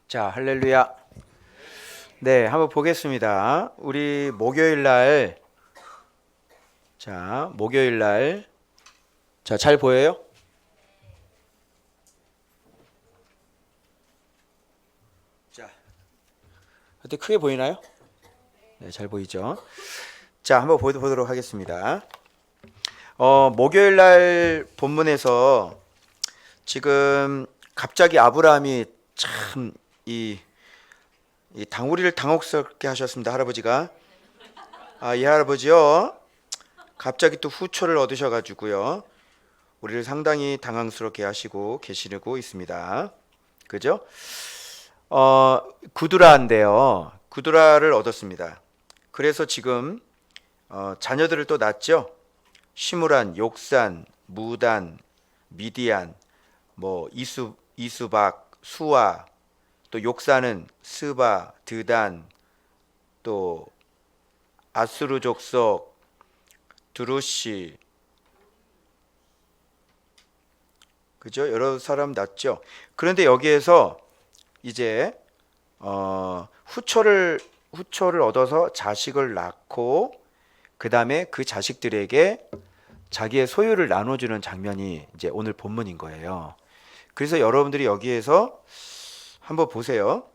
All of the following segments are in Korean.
자, 할렐루야. 네, 한번 보겠습니다. 우리 목요일 날, 목요일 날, 잘 보여요? 자, 어때 크게 보이나요? 네, 잘 보이죠? 자, 한번 보도록 하겠습니다. 목요일 날 본문에서 지금 갑자기 아브라함이 참 이 우리를 당혹스럽게 하셨습니다. 할아버지가. 이 할아버지요. 갑자기 또 후초를 얻으셔가지고요. 우리를 상당히 당황스럽게 하시고 계시고 있습니다. 그죠? 구두라인데요. 구두라를 얻었습니다. 그래서 지금 자녀들을 또 낳았죠. 시므란, 욕산, 무단, 미디안, 뭐 이수박, 수아, 또 욕산은 스바, 드단, 또 아수르 족속, 두루시, 그죠? 여러 사람 낳죠. 그런데 여기에서 이제 후초를 얻어서 자식을 낳고 그 다음에 그 자식들에게 자기의 소유를 나눠주는 장면이 이제 오늘 본문인 거예요. 그래서 여러분들이 여기에서 한번 보세요.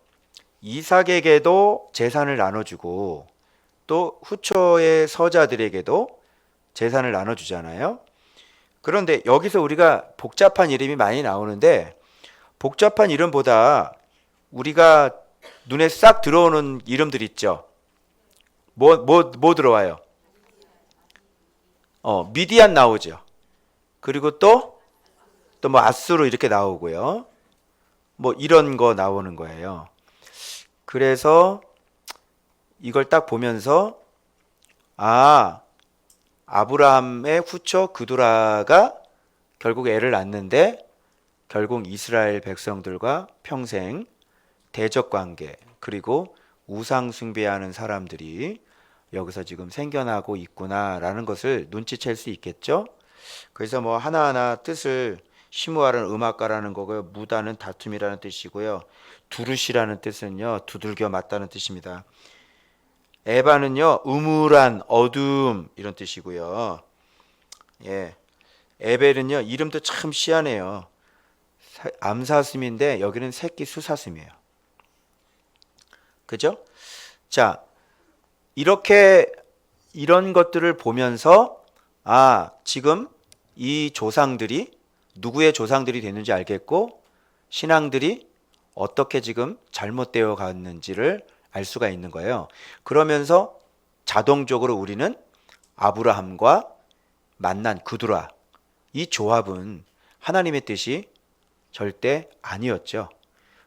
이삭에게도 재산을 나눠주고 또 후초의 서자들에게도 재산을 나눠주잖아요. 그런데 여기서 우리가 복잡한 이름이 많이 나오는데 복잡한 이름보다 우리가 눈에 싹 들어오는 이름들 있죠. 뭐 들어와요? 미디안 나오죠. 그리고 또 뭐 아수르 이렇게 나오고요. 뭐 이런 거 나오는 거예요. 그래서 이걸 딱 보면서 아브라함의 후처 그두라가 결국 애를 낳는데 결국 이스라엘 백성들과 평생 대적 관계 그리고 우상 숭배하는 사람들이 여기서 지금 생겨나고 있구나라는 것을 눈치챌 수 있겠죠. 그래서 뭐 하나하나 뜻을 시무아는 음악가라는 거고요. 무다는 다툼이라는 뜻이고요. 두루시라는 뜻은요. 두들겨 맞다는 뜻입니다. 에바는요. 음울한 어둠 이런 뜻이고요. 예. 에벨은요. 이름도 참 희한해요. 암사슴인데 여기는 새끼 수사슴이에요. 그죠? 자, 이런 것들을 보면서 지금 이 조상들이 누구의 조상들이 됐는지 알겠고 신앙들이 어떻게 지금 잘못되어 갔는지를 알 수가 있는 거예요. 그러면서 자동적으로 우리는 아브라함과 만난 그두라 이 조합은 하나님의 뜻이 절대 아니었죠.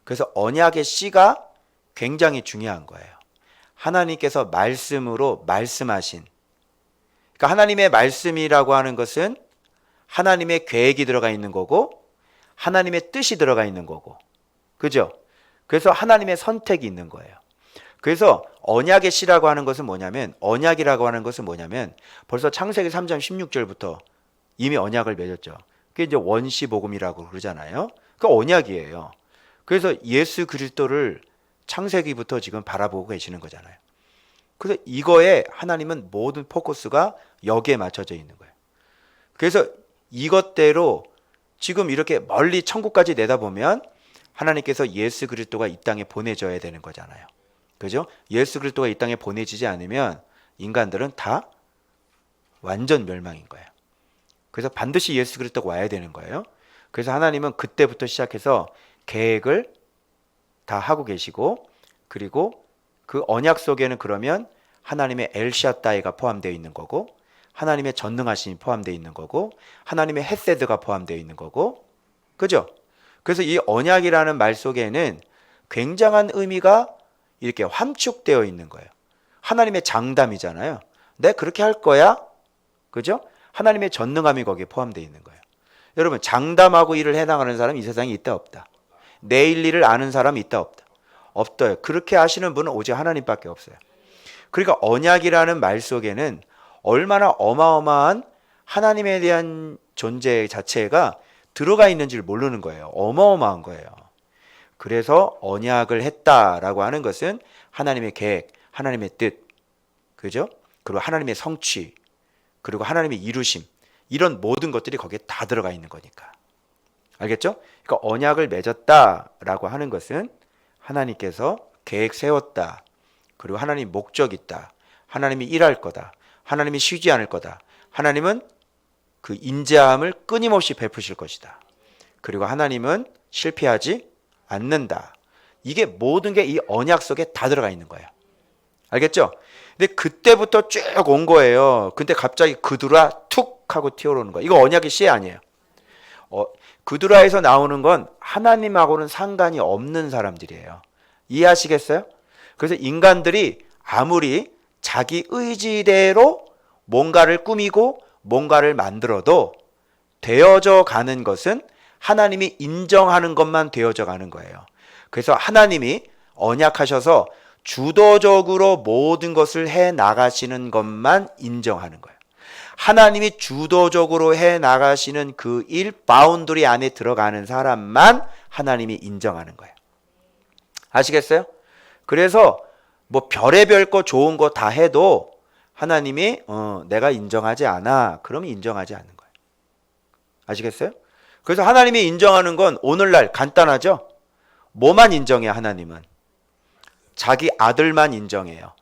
그래서 언약의 씨가 굉장히 중요한 거예요. 하나님께서 말씀으로 말씀하신 그러니까 하나님의 말씀이라고 하는 것은 하나님의 계획이 들어가 있는 거고 하나님의 뜻이 들어가 있는 거고 그죠? 그래서 하나님의 선택이 있는 거예요. 그래서 언약의 씨라고 하는 것은 언약이라고 하는 것은 뭐냐면 벌써 창세기 3장 16절부터 이미 언약을 맺었죠. 그게 이제 원시복음이라고 그러잖아요. 그 언약이에요. 그래서 예수 그리스도를 창세기부터 지금 바라보고 계시는 거잖아요. 그래서 이거에 하나님은 모든 포커스가 여기에 맞춰져 있는 거예요. 그래서 이것대로 지금 이렇게 멀리 천국까지 내다보면 하나님께서 예수 그리스도가 이 땅에 보내져야 되는 거잖아요. 그죠? 예수 그리스도가 이 땅에 보내지지 않으면 인간들은 다 완전 멸망인 거예요. 그래서 반드시 예수 그리스도가 와야 되는 거예요. 그래서 하나님은 그때부터 시작해서 계획을 다 하고 계시고 그리고 그 언약 속에는 그러면 하나님의 엘샤다이가 포함되어 있는 거고 하나님의 전능하심이 포함되어 있는 거고 하나님의 헤세드가 포함되어 있는 거고 그죠? 그래서 이 언약이라는 말 속에는 굉장한 의미가 이렇게 함축되어 있는 거예요. 하나님의 장담이잖아요. 내가 그렇게 할 거야. 그죠? 하나님의 전능함이 거기에 포함되어 있는 거예요. 여러분 장담하고 일을 해나가는 사람이 이 세상에 있다 없다. 내일 일을 아는 사람이 있다 없다. 없어요. 그렇게 아시는 분은 오직 하나님밖에 없어요. 그러니까 언약이라는 말 속에는 얼마나 어마어마한 하나님에 대한 존재 자체가 들어가 있는지를 모르는 거예요. 어마어마한 거예요. 그래서 언약을 했다라고 하는 것은 하나님의 계획, 하나님의 뜻, 그죠? 그리고 하나님의 성취, 그리고 하나님의 이루심, 이런 모든 것들이 거기에 다 들어가 있는 거니까. 알겠죠? 그러니까 언약을 맺었다라고 하는 것은 하나님께서 계획 세웠다. 그리고 하나님 목적 있다. 하나님이 일할 거다. 하나님이 쉬지 않을 거다. 하나님은 그 인자함을 끊임없이 베푸실 것이다. 그리고 하나님은 실패하지 않는다. 이게 모든 게 이 언약 속에 다 들어가 있는 거예요. 알겠죠? 근데 그때부터 쭉 온 거예요. 근데 갑자기 그두라 툭 하고 튀어오르는 거예요. 이거 언약의 씨 아니에요. 그두라에서 나오는 건 하나님하고는 상관이 없는 사람들이에요. 이해하시겠어요? 그래서 인간들이 아무리 자기 의지대로 뭔가를 꾸미고 뭔가를 만들어도 되어져 가는 것은 하나님이 인정하는 것만 되어져 가는 거예요. 그래서 하나님이 언약하셔서 주도적으로 모든 것을 해 나가시는 것만 인정하는 거예요. 하나님이 주도적으로 해 나가시는 그 일 바운더리 안에 들어가는 사람만 하나님이 인정하는 거예요. 아시겠어요? 그래서 뭐 별의별 거 좋은 거 다 해도 하나님이 내가 인정하지 않아. 그러면 인정하지 않는 거예요. 아시겠어요? 그래서 하나님이 인정하는 건 오늘날 간단하죠? 뭐만 인정해 하나님은? 자기 아들만 인정해요.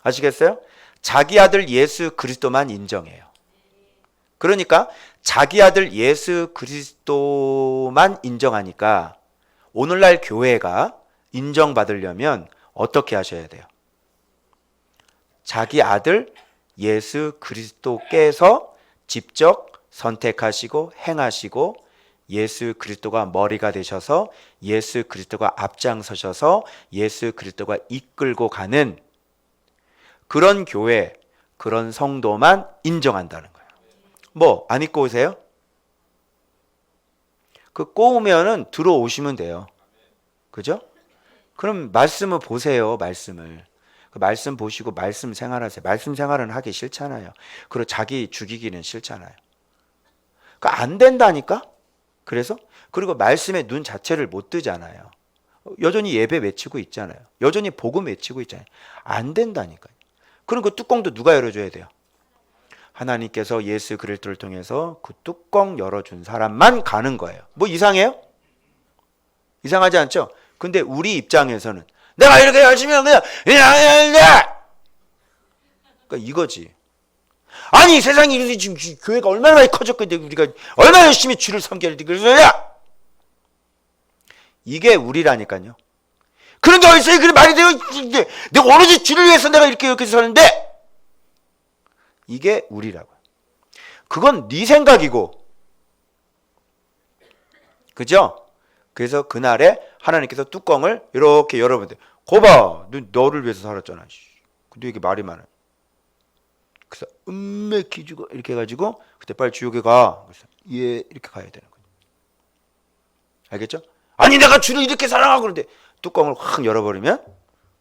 아시겠어요? 자기 아들 예수 그리스도만 인정해요. 그러니까 자기 아들 예수 그리스도만 인정하니까 오늘날 교회가 인정받으려면 어떻게 하셔야 돼요? 자기 아들 예수 그리스도께서 직접 선택하시고 행하시고 예수 그리스도가 머리가 되셔서 예수 그리스도가 앞장서셔서 예수 그리스도가 이끌고 가는 그런 교회, 그런 성도만 인정한다는 거예요. 뭐 안 입고 오세요? 그 꼬우면은 들어오시면 돼요. 그죠? 그럼 말씀을 보세요. 말씀을. 그 말씀 보시고 말씀 생활하세요. 말씀 생활은 하기 싫잖아요. 그리고 자기 죽이기는 싫잖아요. 그러니까 안 된다니까? 그래서 그리고 말씀에 눈 자체를 못 뜨잖아요. 여전히 예배 외치고 있잖아요. 여전히 복음 외치고 있잖아요. 안 된다니까요. 그럼 그 뚜껑도 누가 열어줘야 돼요? 하나님께서 예수 그리스도를 통해서 그 뚜껑 열어준 사람만 가는 거예요. 뭐 이상해요? 이상하지 않죠? 근데 우리 입장에서는 내가 이렇게 열심히 하면 그러니까 이거지. 아니 세상이 지금 교회가 얼마나 많이 커졌건데 우리가 얼마나 열심히 주를 섬겨야 돼. 그래서 이게 우리라니까요. 그런데 어디서 그래 말이 돼요? 내가 오로지 주를 위해서 내가 이렇게 사는데 이게 우리라고요. 그건 네 생각이고 그죠? 그래서 그날에 하나님께서 뚜껑을 이렇게 열어보는데 거봐 너를 위해서 살았잖아. 근데 이게 말이 많아요. 그래서 기주고 이렇게 해가지고 그때 빨리 지옥에 가. 그래서 예 이렇게 가야 되는 거예요. 알겠죠? 아니 내가 주를 이렇게 사랑하고 그러는데 뚜껑을 확 열어버리면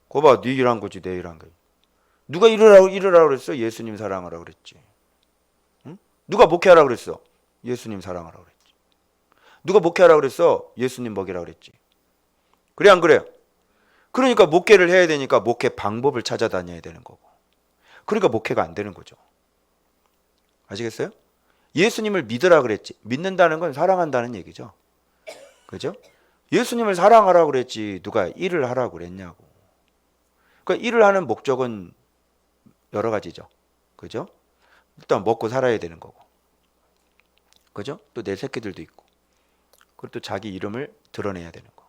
거봐 네 일한 거지 내 일한 거지. 누가 이러라고 그랬어? 예수님 사랑하라고 그랬지. 응? 누가 목회하라고 그랬어? 예수님 사랑하라고 그랬지. 누가 목회하라고 그랬어? 예수님 먹이라고 그랬지. 그래 안 그래요? 그러니까 목회를 해야 되니까 목회 방법을 찾아다녀야 되는 거고. 그러니까 목회가 안 되는 거죠. 아시겠어요? 예수님을 믿으라 그랬지. 믿는다는 건 사랑한다는 얘기죠. 그죠? 예수님을 사랑하라고 그랬지 누가 일을 하라고 그랬냐고. 그러니까 일을 하는 목적은 여러 가지죠. 그죠? 일단 먹고 살아야 되는 거고. 그죠? 또 내 새끼들도 있고. 그리고 또 자기 이름을 드러내야 되는 거고.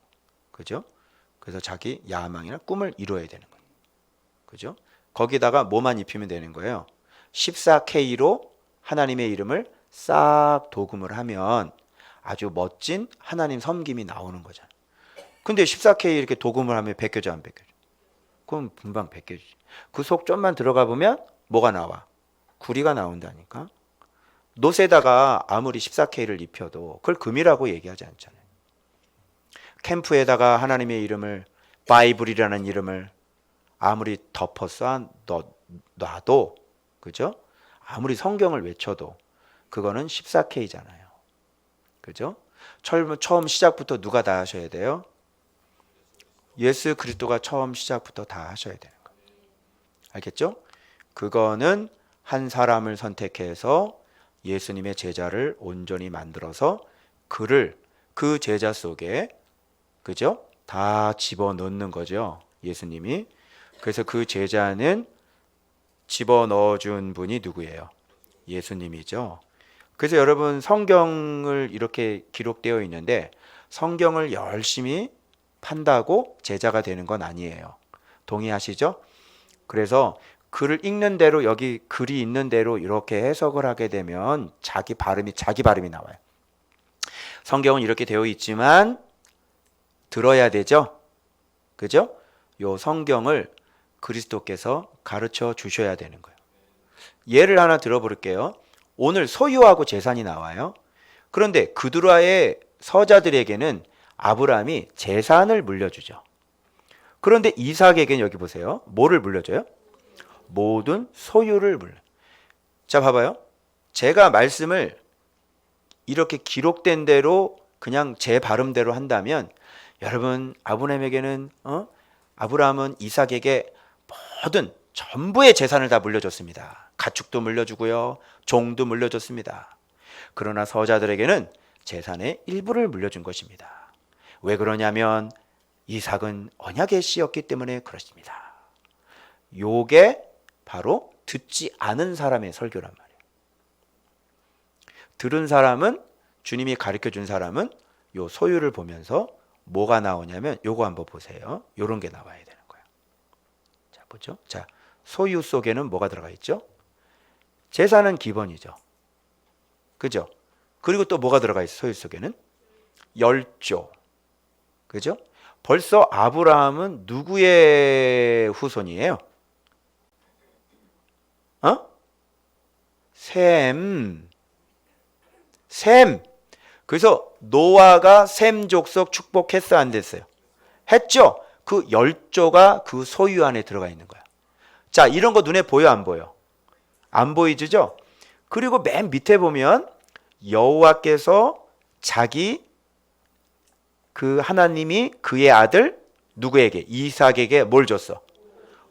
그죠? 그래서 자기 야망이나 꿈을 이루어야 되는 거예요. 그죠? 거기다가 뭐만 입히면 되는 거예요. 14K로 하나님의 이름을 싹 도금을 하면 아주 멋진 하나님 섬김이 나오는 거잖아요. 근데 14K 이렇게 도금을 하면 벗겨져 안 벗겨져? 그럼 금방 벗겨지지. 그 속 좀만 들어가 보면 뭐가 나와? 구리가 나온다니까. 노새다가 아무리 14K를 입혀도 그걸 금이라고 얘기하지 않잖아요. 캠프에다가 하나님의 이름을 바이블이라는 이름을 아무리 덮어서 놔도 그죠? 아무리 성경을 외쳐도 그거는 14K잖아요. 그죠? 처음 시작부터 누가 다 하셔야 돼요? 예수 그리스도가 처음 시작부터 다 하셔야 되는 거예요. 알겠죠? 그거는 한 사람을 선택해서 예수님의 제자를 온전히 만들어서 그를 그 제자 속에 그죠? 다 집어넣는 거죠. 예수님이. 그래서 그 제자는 집어넣어 준 분이 누구예요? 예수님이죠. 그래서 여러분 성경을 이렇게 기록되어 있는데 성경을 열심히 판다고 제자가 되는 건 아니에요. 동의하시죠? 그래서 글을 읽는 대로 여기 글이 있는 대로 이렇게 해석을 하게 되면 자기 발음이 나와요. 성경은 이렇게 되어 있지만 들어야 되죠? 그죠? 요 성경을 그리스도께서 가르쳐 주셔야 되는 거예요. 예를 하나 들어볼게요. 오늘 소유하고 재산이 나와요. 그런데 그드라의 서자들에게는 아브라함이 재산을 물려주죠. 그런데 이삭에게는 여기 보세요. 뭐를 물려줘요? 모든 소유를 물려. 자, 봐봐요. 제가 말씀을 이렇게 기록된 대로 그냥 제 발음대로 한다면 여러분 아브라함은 이삭에게 모든 전부의 재산을 다 물려줬습니다. 가축도 물려주고요. 종도 물려줬습니다. 그러나 서자들에게는 재산의 일부를 물려준 것입니다. 왜 그러냐면 이삭은 언약의 씨였기 때문에 그렇습니다. 요게 바로 듣지 않은 사람의 설교란 말이에요. 들은 사람은 주님이 가르쳐준 사람은 요 소유를 보면서 뭐가 나오냐면 요거 한번 보세요. 요런 게 나와야 되는 거예요. 자, 보죠. 자, 소유 속에는 뭐가 들어가 있죠? 재산은 기본이죠. 그죠? 그리고 또 뭐가 들어가 있어? 소유 속에는 열조. 그죠? 벌써 아브라함은 누구의 후손이에요? 셈. 그래서 노아가 셈 족속 축복했어, 안 됐어요? 했죠? 그 열조가 그 소유 안에 들어가 있는 거야. 자, 이런 거 눈에 보여, 안 보여? 안 보이죠? 그리고 맨 밑에 보면 여호와께서 자기 그 하나님이 그의 아들 누구에게? 이삭에게 뭘 줬어?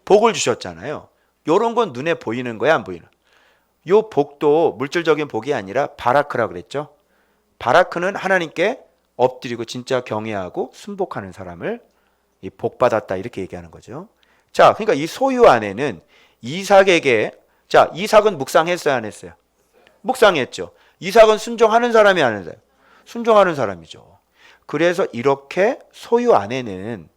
복을 주셨잖아요. 요런 건 눈에 보이는 거야, 안 보이는? 요 복도 물질적인 복이 아니라 바라크라 그랬죠. 바라크는 하나님께 엎드리고 진짜 경외하고 순복하는 사람을 복 받았다 이렇게 얘기하는 거죠. 자, 그러니까 이 소유 안에는 이삭에게 자, 이삭은 묵상했어요, 안 했어요? 묵상했죠. 이삭은 순종하는 사람이 안 했어요? 순종하는 사람이죠. 그래서 이렇게 소유 안에는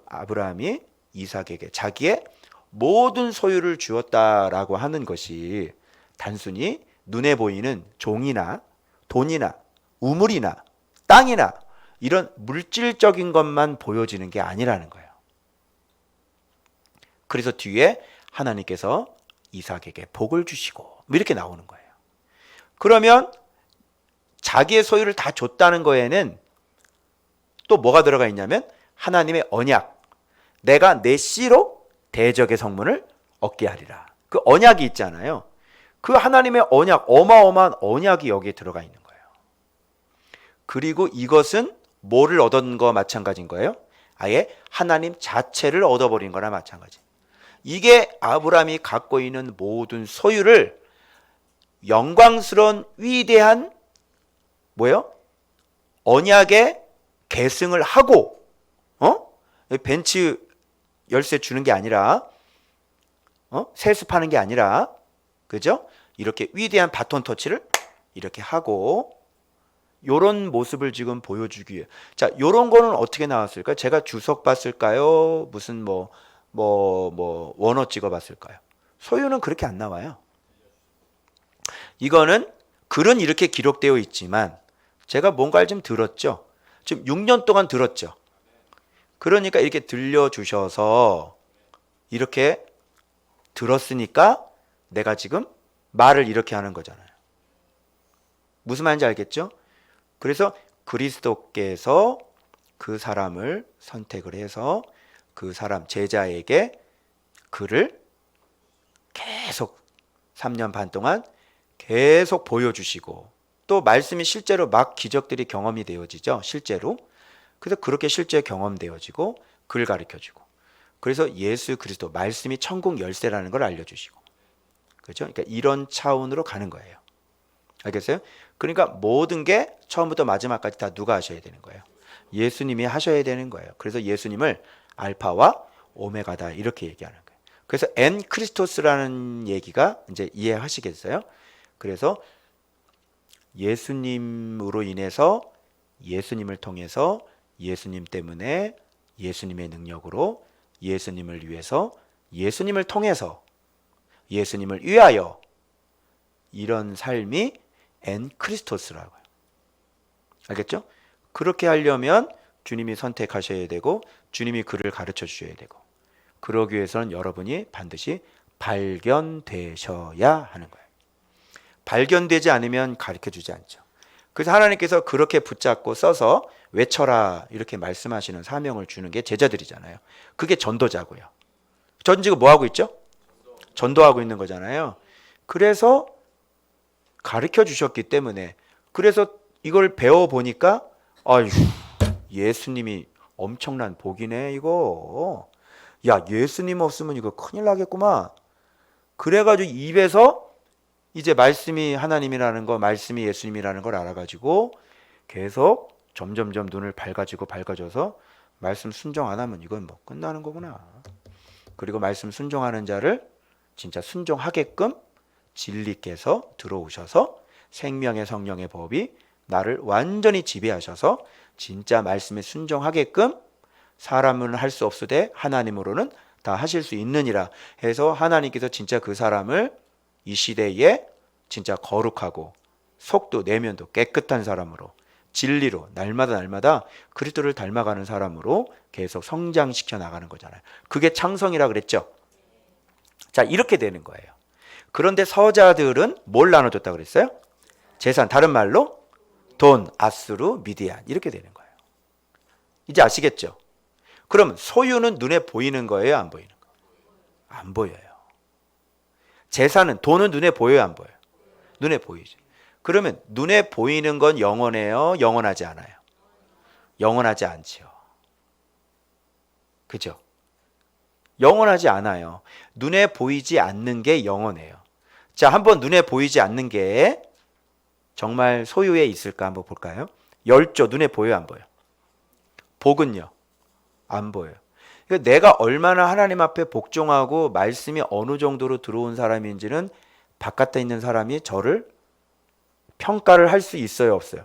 아브라함이 이삭에게 자기의 모든 소유를 주었다라고 하는 것이 단순히 눈에 보이는 종이나 돈이나 우물이나 땅이나 이런 물질적인 것만 보여지는 게 아니라는 거예요. 그래서 뒤에 하나님께서 이삭에게 복을 주시고 뭐 이렇게 나오는 거예요. 그러면 자기의 소유를 다 줬다는 거에는 또 뭐가 들어가 있냐면 하나님의 언약, 내가 내 씨로 대적의 성문을 얻게 하리라. 그 언약이 있잖아요. 그 하나님의 언약, 어마어마한 언약이 여기에 들어가 있는 거예요. 그리고 이것은 뭐를 얻은 거 마찬가지인 거예요? 아예 하나님 자체를 얻어버린 거나 마찬가지. 이게 아브라함이 갖고 있는 모든 소유를 영광스러운 위대한 뭐예요? 언약에 계승을 하고 벤츠 열쇠 주는 게 아니라 세습하는 게 아니라 그죠? 이렇게 위대한 바톤 터치를 이렇게 하고 요런 모습을 지금 보여주기 위해 자 요런 거는 어떻게 나왔을까요? 제가 주석 봤을까요? 무슨 원어 찍어 봤을까요? 소유는 그렇게 안 나와요. 이거는 글은 이렇게 기록되어 있지만 제가 뭔가를 좀 들었죠. 지금 6년 동안 들었죠. 그러니까 이렇게 들려주셔서 이렇게 들었으니까 내가 지금 말을 이렇게 하는 거잖아요. 무슨 말인지 알겠죠? 그래서 그리스도께서 그 사람을 선택을 해서 그 사람 제자에게 그를 계속 3년 반 동안 계속 보여주시고 또 말씀이 실제로 막 기적들이 경험이 되어지죠. 실제로. 그래서 그렇게 실제 경험되어지고 그를 가르쳐주고, 그래서 예수 그리스도 말씀이 천국 열쇠라는 걸 알려주시고, 그렇죠? 그러니까 이런 차원으로 가는 거예요. 알겠어요? 그러니까 모든 게 처음부터 마지막까지 다 누가 하셔야 되는 거예요? 예수님이 하셔야 되는 거예요. 그래서 예수님을 알파와 오메가다 이렇게 얘기하는 거예요. 그래서 엔 크리스토스라는 얘기가 이제 이해하시겠어요? 그래서 예수님으로 인해서, 예수님을 통해서, 예수님 때문에, 예수님의 능력으로, 예수님을 위해서, 예수님을 통해서, 예수님을 위하여, 이런 삶이 엔 크리스토스라고요. 알겠죠? 그렇게 하려면 주님이 선택하셔야 되고 주님이 그를 가르쳐 주셔야 되고, 그러기 위해서는 여러분이 반드시 발견되셔야 하는 거예요. 발견되지 않으면 가르쳐 주지 않죠. 그래서 하나님께서 그렇게 붙잡고 써서 외쳐라 이렇게 말씀하시는 사명을 주는 게 제자들이잖아요. 그게 전도자고요. 전지가 뭐 하고 있죠? 전도하고 있는 거잖아요. 그래서 가르쳐 주셨기 때문에, 그래서 이걸 배워보니까 아휴, 예수님이 엄청난 복이네 이거. 야, 예수님 없으면 이거 큰일 나겠구만. 그래가지고 입에서 이제 말씀이 하나님이라는 거, 말씀이 예수님이라는 걸 알아가지고 계속 점점점 눈을 밝아져서 말씀 순종 안 하면 이건 뭐 끝나는 거구나. 그리고 말씀 순종하는 자를 진짜 순종하게끔 진리께서 들어오셔서 생명의 성령의 법이 나를 완전히 지배하셔서 진짜 말씀에 순종하게끔, 사람은 할 수 없으되 하나님으로는 다 하실 수 있느니라 해서 하나님께서 진짜 그 사람을 이 시대에 진짜 거룩하고 속도 내면도 깨끗한 사람으로, 진리로 날마다 그리스도를 닮아가는 사람으로 계속 성장시켜 나가는 거잖아요. 그게 창성이라 그랬죠. 자, 이렇게 되는 거예요. 그런데 서자들은 뭘 나눠줬다 그랬어요? 재산, 다른 말로 돈, 아수르, 미디안, 이렇게 되는 거예요. 이제 아시겠죠? 그럼 소유는 눈에 보이는 거예요, 안 보이는 거예요? 안 보여요. 재산은, 돈은 눈에 보여요, 안 보여요? 눈에 보이죠. 그러면 눈에 보이는 건 영원해요, 영원하지 않아요? 영원하지 않지요. 그죠? 영원하지 않아요. 눈에 보이지 않는 게 영원해요. 자, 한번 눈에 보이지 않는 게 정말 소유에 있을까 한번 볼까요? 열조 눈에 보여요, 안 보여요? 복은요? 안 보여요. 그러니까 내가 얼마나 하나님 앞에 복종하고 말씀이 어느 정도로 들어온 사람인지는 바깥에 있는 사람이 저를 평가를 할 수 있어요, 없어요?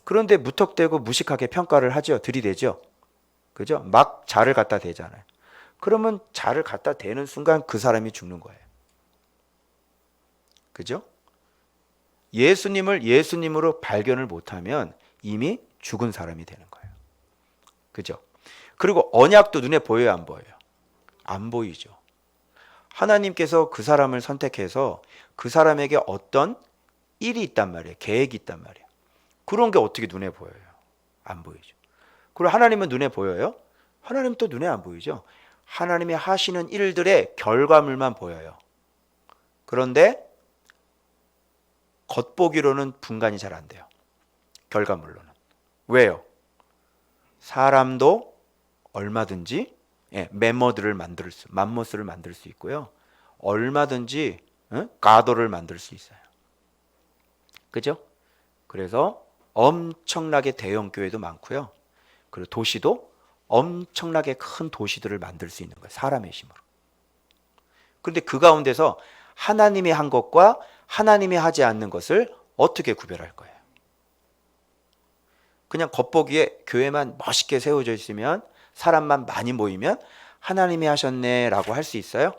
그런데 무턱대고 무식하게 평가를 하죠. 들이대죠. 그죠? 막 자를 갖다 대잖아요. 그러면 자를 갖다 대는 순간 그 사람이 죽는 거예요. 그죠? 예수님을 예수님으로 발견을 못하면 이미 죽은 사람이 되는 거예요. 그죠? 그리고 언약도 눈에 보여요, 안 보여요? 안 보이죠. 하나님께서 그 사람을 선택해서 그 사람에게 어떤 일이 있단 말이에요. 계획이 있단 말이에요. 그런 게 어떻게 눈에 보여요? 안 보이죠. 그리고 하나님은 눈에 보여요? 하나님은 또 눈에 안 보이죠. 하나님이 하시는 일들의 결과물만 보여요. 그런데 겉보기로는 분간이 잘 안 돼요. 결과물로는. 왜요? 사람도 얼마든지 멤머들을 맘모스를 만들 수 있고요. 얼마든지 가도를 만들 수 있어요. 그죠? 그래서 엄청나게 대형 교회도 많고요. 그리고 도시도 엄청나게 큰 도시들을 만들 수 있는 거예요. 사람의 힘으로. 그런데 그 가운데서 하나님이 한 것과 하나님이 하지 않는 것을 어떻게 구별할 거예요? 그냥 겉보기에 교회만 멋있게 세워져 있으면, 사람만 많이 모이면 하나님이 하셨네 라고 할 수 있어요?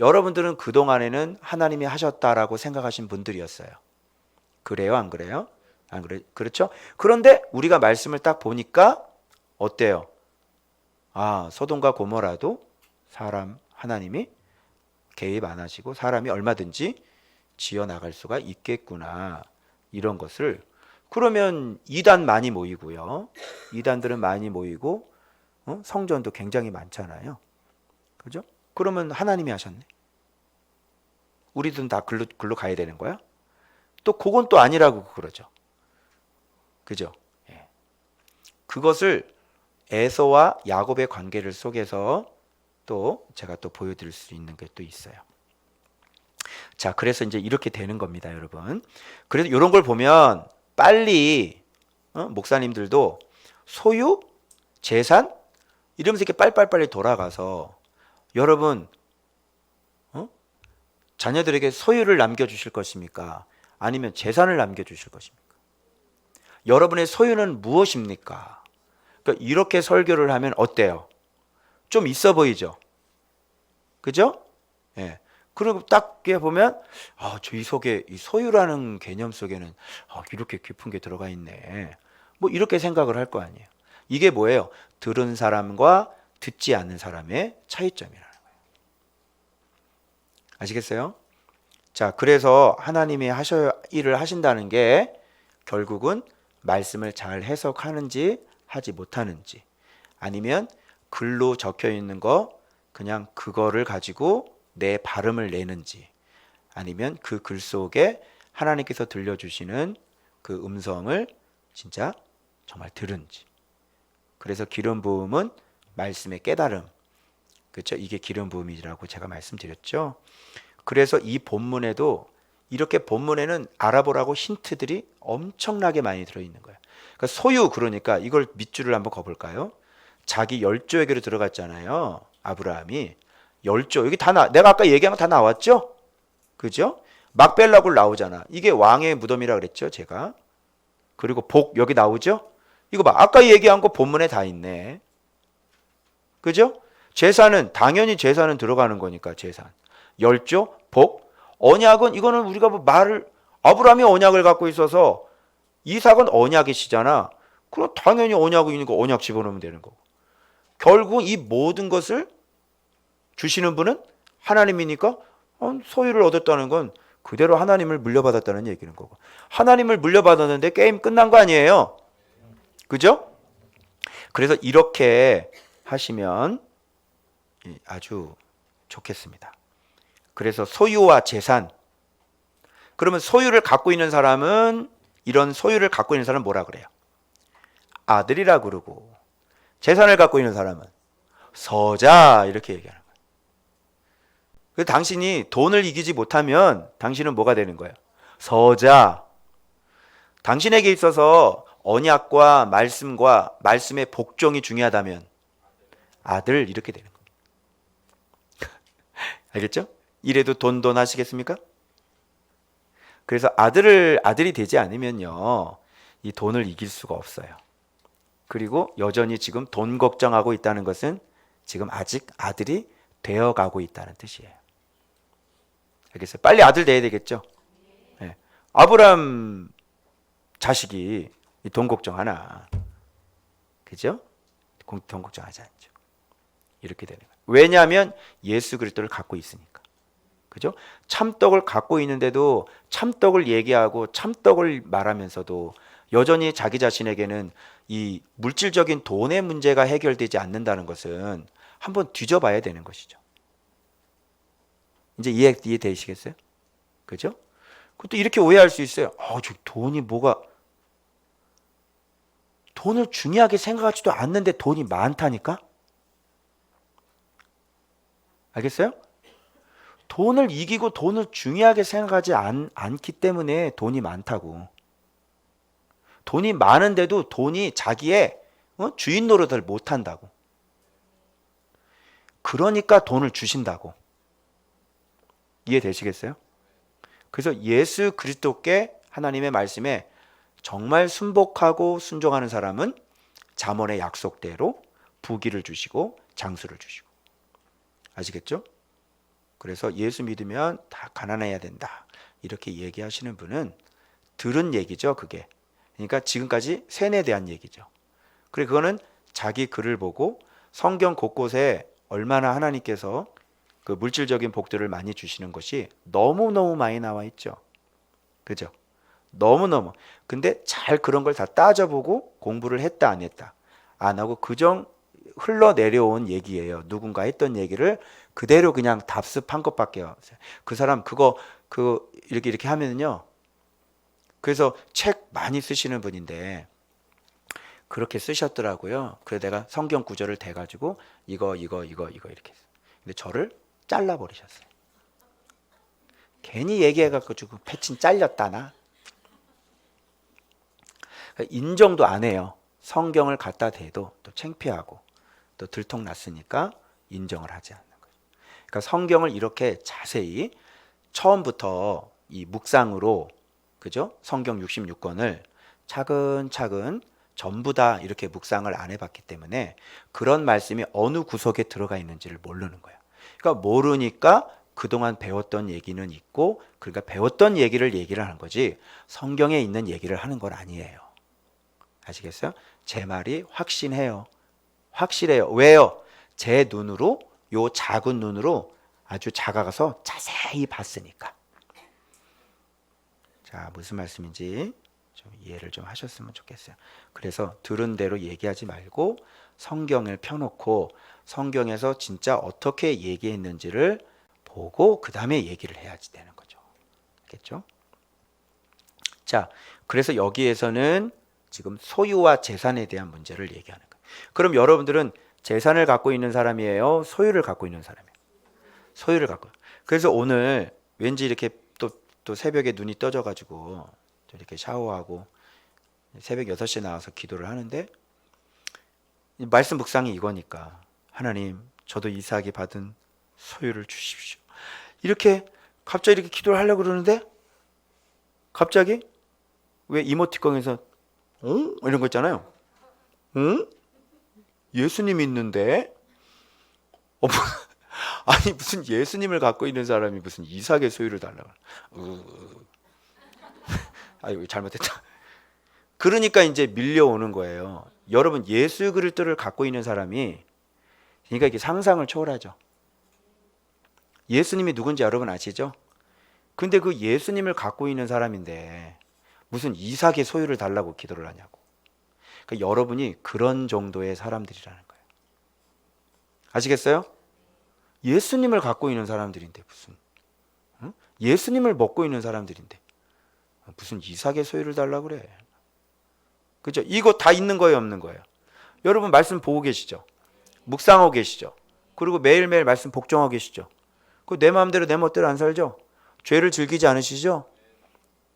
여러분들은 그동안에는 하나님이 하셨다라고 생각하신 분들이었어요. 그래요, 안 그래요? 안 그래? 그렇죠? 그런데 우리가 말씀을 딱 보니까 어때요? 아, 소돔과 고모라도 하나님이 개입 안 하시고 사람이 얼마든지 지어 나갈 수가 있겠구나. 이런 것을. 그러면 이단 많이 모이고요. 이단들은 많이 모이고 성전도 굉장히 많잖아요. 그죠? 그러면 하나님이 하셨네. 우리들은 다 글로 가야 되는 거야? 또 그건 또 아니라고 그러죠. 그죠? 예. 그것을 에서와 야곱의 관계를 속에서 또 제가 또 보여드릴 수 있는 게 또 있어요. 자, 그래서 이제 이렇게 되는 겁니다, 여러분. 그래서 이런 걸 보면 빨리 목사님들도 소유, 재산 이러면서 이렇게 빨리빨리 돌아가서 여러분 자녀들에게 소유를 남겨주실 것입니까? 아니면 재산을 남겨주실 것입니까? 여러분의 소유는 무엇입니까? 그러니까 이렇게 설교를 하면 어때요? 좀 있어 보이죠? 그죠? 예. 그리고 딱 보면 저 이 속에 이 소유라는 개념 속에는 이렇게 깊은 게 들어가 있네. 뭐 이렇게 생각을 할 거 아니에요. 이게 뭐예요? 들은 사람과 듣지 않는 사람의 차이점이라는 거예요. 아시겠어요? 자, 그래서 하나님이 일을 하신다는 게 결국은 말씀을 잘 해석하는지 하지 못하는지, 아니면 글로 적혀 있는 거 그냥 그거를 가지고 내 발음을 내는지, 아니면 그 글 속에 하나님께서 들려주시는 그 음성을 진짜 정말 들은지. 그래서 기름 부음은 말씀의 깨달음, 그렇죠? 이게 기름 부음이라고 제가 말씀드렸죠. 그래서 이 본문에도 이렇게 본문에는 알아보라고 힌트들이 엄청나게 많이 들어있는 거예요. 그러니까 소유, 그러니까 이걸 밑줄을 한번 거볼까요? 자기 열조에게로 들어갔잖아요. 아브라함이 열조, 여기 내가 아까 얘기한 거 다 나왔죠? 그죠? 막벨라굴 나오잖아. 이게 왕의 무덤이라 그랬죠, 제가. 그리고 복 여기 나오죠? 이거 봐, 아까 얘기한 거 본문에 다 있네. 그죠? 제사는 당연히 제사는 들어가는 거니까 제산. 열조, 복, 언약은 이거는 우리가 뭐 아브라함이 언약을 갖고 있어서 이삭은 언약이시잖아. 그럼 당연히 언약이니까 언약 집어넣으면 되는 거고. 결국 이 모든 것을 주시는 분은 하나님이니까 소유를 얻었다는 건 그대로 하나님을 물려받았다는 얘기는 거고. 하나님을 물려받았는데 게임 끝난 거 아니에요. 그죠? 그래서 이렇게 하시면 아주 좋겠습니다. 그래서 소유와 재산. 그러면 소유를 갖고 있는 사람은, 이런 소유를 갖고 있는 사람은 뭐라 그래요? 아들이라 그러고, 재산을 갖고 있는 사람은 서자 이렇게 얘기하는 거예요. 그래서 당신이 돈을 이기지 못하면 당신은 뭐가 되는 거예요? 서자. 당신에게 있어서 언약과 말씀과 말씀의 복종이 중요하다면 아들 이렇게 되는 거예요. 알겠죠? 이래도 돈 하시겠습니까? 그래서 아들이 되지 않으면요, 이 돈을 이길 수가 없어요. 그리고 여전히 지금 돈 걱정하고 있다는 것은 지금 아직 아들이 되어가고 있다는 뜻이에요. 알겠어요? 빨리 아들 돼야 되겠죠? 네. 아브람 자식이 돈 걱정하나? 그죠? 돈 걱정하지 않죠. 이렇게 되는 거예요. 왜냐하면 예수 그리스도를 갖고 있으니까. 그죠? 참떡을 갖고 있는데도 참떡을 얘기하고 참떡을 말하면서도 여전히 자기 자신에게는 이 물질적인 돈의 문제가 해결되지 않는다는 것은 한번 뒤져봐야 되는 것이죠. 이제 이해되시겠어요? 그죠? 그것도 이렇게 오해할 수 있어요. 저 돈이 돈을 중요하게 생각하지도 않는데 돈이 많다니까? 알겠어요? 돈을 이기고 돈을 중요하게 생각하지 않기 때문에 돈이 많다고. 돈이 많은데도 돈이 자기의 주인 노릇을 못한다고. 그러니까 돈을 주신다고. 이해되시겠어요? 그래서 예수 그리스도께 하나님의 말씀에 정말 순복하고 순종하는 사람은 잠언의 약속대로 부귀를 주시고 장수를 주시고. 아시겠죠? 그래서 예수 믿으면 다 가난해야 된다, 이렇게 얘기하시는 분은 들은 얘기죠, 그게. 그러니까 지금까지 세뇌에 대한 얘기죠. 그리고 그거는 자기 글을 보고 성경 곳곳에 얼마나 하나님께서 그 물질적인 복들을 많이 주시는 것이 너무너무 많이 나와 있죠. 그죠? 너무너무. 근데 잘 그런 걸 다 따져보고 공부를 했다 안 했다 안 하고 그정 흘러내려온 얘기예요. 누군가 했던 얘기를 그대로 그냥 답습한 것밖에 없어요. 그 사람 그거 이렇게 하면은요. 그래서 책 많이 쓰시는 분인데 그렇게 쓰셨더라고요. 그래서 내가 성경 구절을 대가지고 이거 이렇게 했어요. 근데 저를 잘라버리셨어요. 괜히 얘기해가지고 패친 잘렸다나. 인정도 안 해요. 성경을 갖다 대도 또 창피하고 또 들통났으니까 인정을 하지 않는 거예요. 그러니까 성경을 이렇게 자세히 처음부터 이 묵상으로, 그죠? 성경 66권을 차근차근 전부 다 이렇게 묵상을 안 해봤기 때문에 그런 말씀이 어느 구석에 들어가 있는지를 모르는 거예요. 그러니까 모르니까 그동안 배웠던 얘기는 있고, 그러니까 배웠던 얘기를 하는 거지 성경에 있는 얘기를 하는 건 아니에요. 아시겠어요? 제 말이 확신해요. 확실해요. 왜요? 제 눈으로, 요 작은 눈으로 아주 작아가서 자세히 봤으니까. 자, 무슨 말씀인지 좀 이해를 좀 하셨으면 좋겠어요. 그래서 들은 대로 얘기하지 말고 성경을 펴놓고 성경에서 진짜 어떻게 얘기했는지를 보고 그 다음에 얘기를 해야지 되는 거죠. 알겠죠? 자, 그래서 여기에서는 지금 소유와 재산에 대한 문제를 얘기하는 거예요. 그럼 여러분들은 재산을 갖고 있는 사람이에요? 소유를 갖고 있는 사람이에요? 소유를 갖고. 그래서 오늘 왠지 이렇게 또 새벽에 눈이 떠져가지고 이렇게 샤워하고 새벽 6시에 나와서 기도를 하는데, 말씀 묵상이 이거니까 하나님 저도 이삭이 받은 소유를 주십시오. 이렇게 갑자기 이렇게 기도를 하려고 그러는데 갑자기 왜 이모티콘에서 응? 이런 거 있잖아요. 응? 예수님 있는데 아니 무슨 예수님을 갖고 있는 사람이 무슨 이삭의 소유를 달라고. 아이고 잘못했다. 그러니까 이제 밀려오는 거예요. 여러분 예수 그리스도를 갖고 있는 사람이, 그러니까 이게 상상을 초월하죠. 예수님이 누군지 여러분 아시죠? 근데 그 예수님을 갖고 있는 사람인데 무슨 이삭의 소유를 달라고 기도를 하냐고. 그러니까 여러분이 그런 정도의 사람들이라는 거예요. 아시겠어요? 예수님을 갖고 있는 사람들인데 무슨, 응? 예수님을 먹고 있는 사람들인데 무슨 이삭의 소유를 달라고 그래. 그죠? 이거 다 있는 거예요, 없는 거예요? 여러분 말씀 보고 계시죠? 묵상하고 계시죠? 그리고 매일매일 말씀 복종하고 계시죠? 그 내 마음대로 내 멋대로 안 살죠? 죄를 즐기지 않으시죠?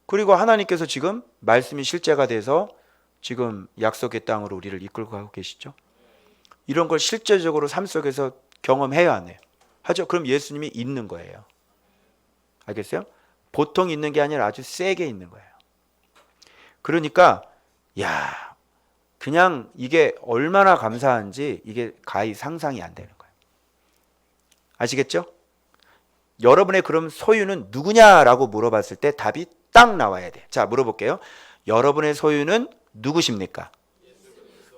그리고 하나님께서 지금 말씀이 실제가 돼서 지금 약속의 땅으로 우리를 이끌고 가고 계시죠? 이런 걸 실제적으로 삶 속에서 경험해야 안 해요? 하죠? 그럼 예수님이 있는 거예요. 알겠어요? 보통 있는 게 아니라 아주 세게 있는 거예요. 그러니까 야, 그냥 이게 얼마나 감사한지 이게 가히 상상이 안 되는 거예요. 아시겠죠? 여러분의 그럼 소유는 누구냐라고 물어봤을 때 답이 딱 나와야 돼요. 자, 물어볼게요. 여러분의 소유는 누구십니까?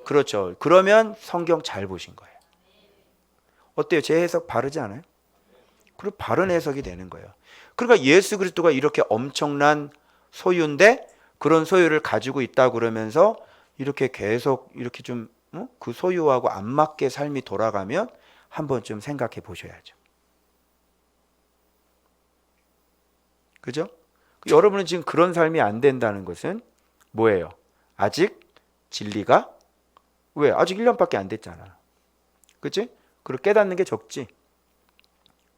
그렇죠. 그러면 성경 잘 보신 거예요. 어때요? 제 해석 바르지 않아요? 그리고 바른 해석이 되는 거예요. 그러니까 예수 그리스도가 이렇게 엄청난 소유인데 그런 소유를 가지고 있다 그러면서 이렇게 계속 이렇게 좀 그 소유하고 안 맞게 삶이 돌아가면 한번 좀 생각해 보셔야죠. 그죠? 여러분은 지금 그런 삶이 안 된다는 것은 뭐예요? 아직 진리가 왜? 아직 1년밖에 안 됐잖아. 그치? 그리고 깨닫는 게 적지.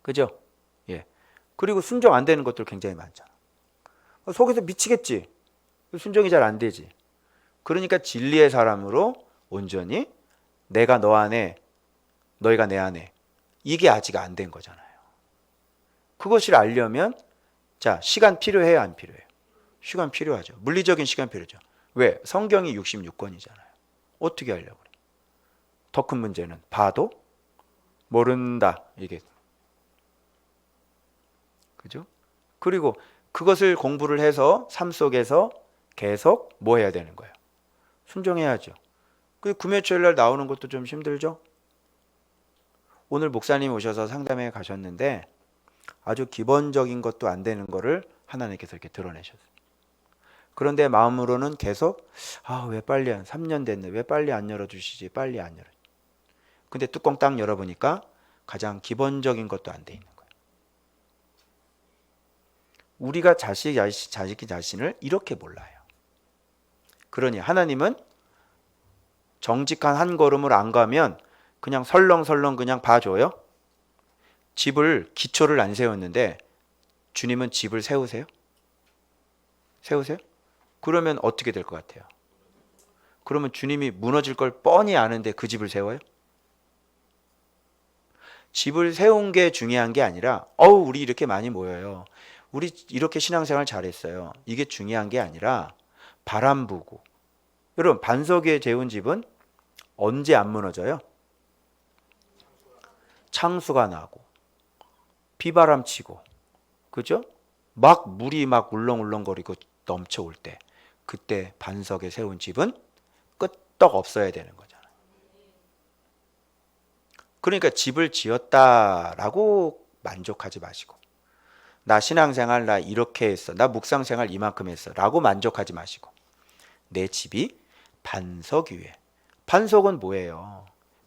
그죠? 예. 그리고 순종 안 되는 것들 굉장히 많잖아. 속에서 미치겠지. 순종이 잘 안 되지. 그러니까 진리의 사람으로 온전히 내가 너 안에, 너희가 내 안에, 이게 아직 안 된 거잖아요. 그것을 알려면 자, 시간 필요해요, 안 필요해요? 시간 필요하죠. 물리적인 시간 필요하죠. 왜? 성경이 66권이잖아요. 어떻게 하려고 그래? 더 큰 문제는 봐도 모른다. 이게. 그죠? 그리고 그것을 공부를 해서 삶 속에서 계속 뭐 해야 되는 거예요? 순종해야죠. 그 구매초일 날 나오는 것도 좀 힘들죠? 오늘 목사님 오셔서 상담에 가셨는데 아주 기본적인 것도 안 되는 거를 하나님께서 이렇게 드러내셨어요. 그런데 마음으로는 계속 왜 빨리 3년 됐네. 왜 빨리 안 열어주시지? 빨리 안 열어. 근데 뚜껑 딱 열어보니까 가장 기본적인 것도 안 돼 있는 거예요. 우리가 자기 자신을 이렇게 몰라요. 그러니 하나님은 정직한 한 걸음을 안 가면 그냥 설렁설렁 그냥 봐줘요? 집을 기초를 안 세웠는데 주님은 집을 세우세요? 세우세요? 그러면 어떻게 될 것 같아요? 그러면 주님이 무너질 걸 뻔히 아는데 그 집을 세워요? 집을 세운 게 중요한 게 아니라 우리 이렇게 많이 모여요. 우리 이렇게 신앙생활 잘했어요. 이게 중요한 게 아니라 바람 부고. 여러분 반석 위에 재운 집은 언제 안 무너져요? 창수가 나고 비바람 치고 그죠? 막 물이 막 울렁울렁거리고 넘쳐올 때 그때 반석에 세운 집은 끄떡 없어야 되는 거잖아요. 그러니까 집을 지었다라고 만족하지 마시고 나 신앙생활 나 이렇게 했어. 나 묵상생활 이만큼 했어. 라고 만족하지 마시고 내 집이 반석 위에. 반석은 뭐예요?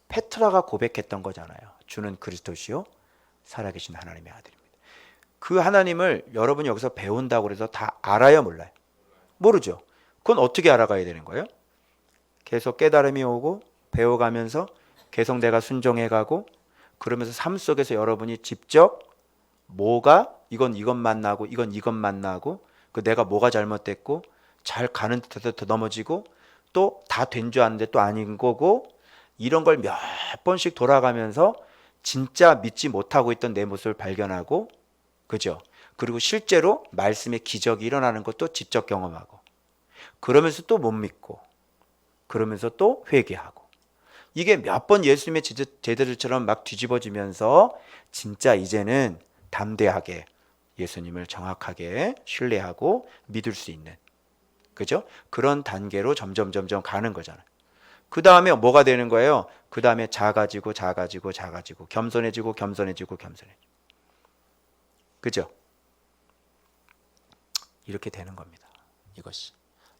페트라가 고백했던 거잖아요. 주는 그리스도시요 살아계신 하나님의 아들입니다. 그 하나님을 여러분이 여기서 배운다고 해서 다 알아요 몰라요? 모르죠. 그건 어떻게 알아가야 되는 거예요? 계속 깨달음이 오고 배워가면서 계속 내가 순종해가고 그러면서 삶 속에서 여러분이 직접 뭐가 이건 만나고 이건 만나고 그 내가 뭐가 잘못됐고 잘 가는 듯해서 더 넘어지고 또 다 된 줄 아는데 또 아닌 거고 이런 걸 몇 번씩 돌아가면서 진짜 믿지 못하고 있던 내 모습을 발견하고 그죠? 그리고 실제로 말씀의 기적이 일어나는 것도 직접 경험하고 그러면서 또 못 믿고 그러면서 또 회개하고 이게 몇 번 예수님의 제자들처럼 막 뒤집어지면서 진짜 이제는 담대하게 예수님을 정확하게 신뢰하고 믿을 수 있는 그죠? 그런 단계로 점점 가는 거잖아요. 그 다음에 뭐가 되는 거예요? 그 다음에 작아지고 겸손해지고 그죠? 이렇게 되는 겁니다. 이것이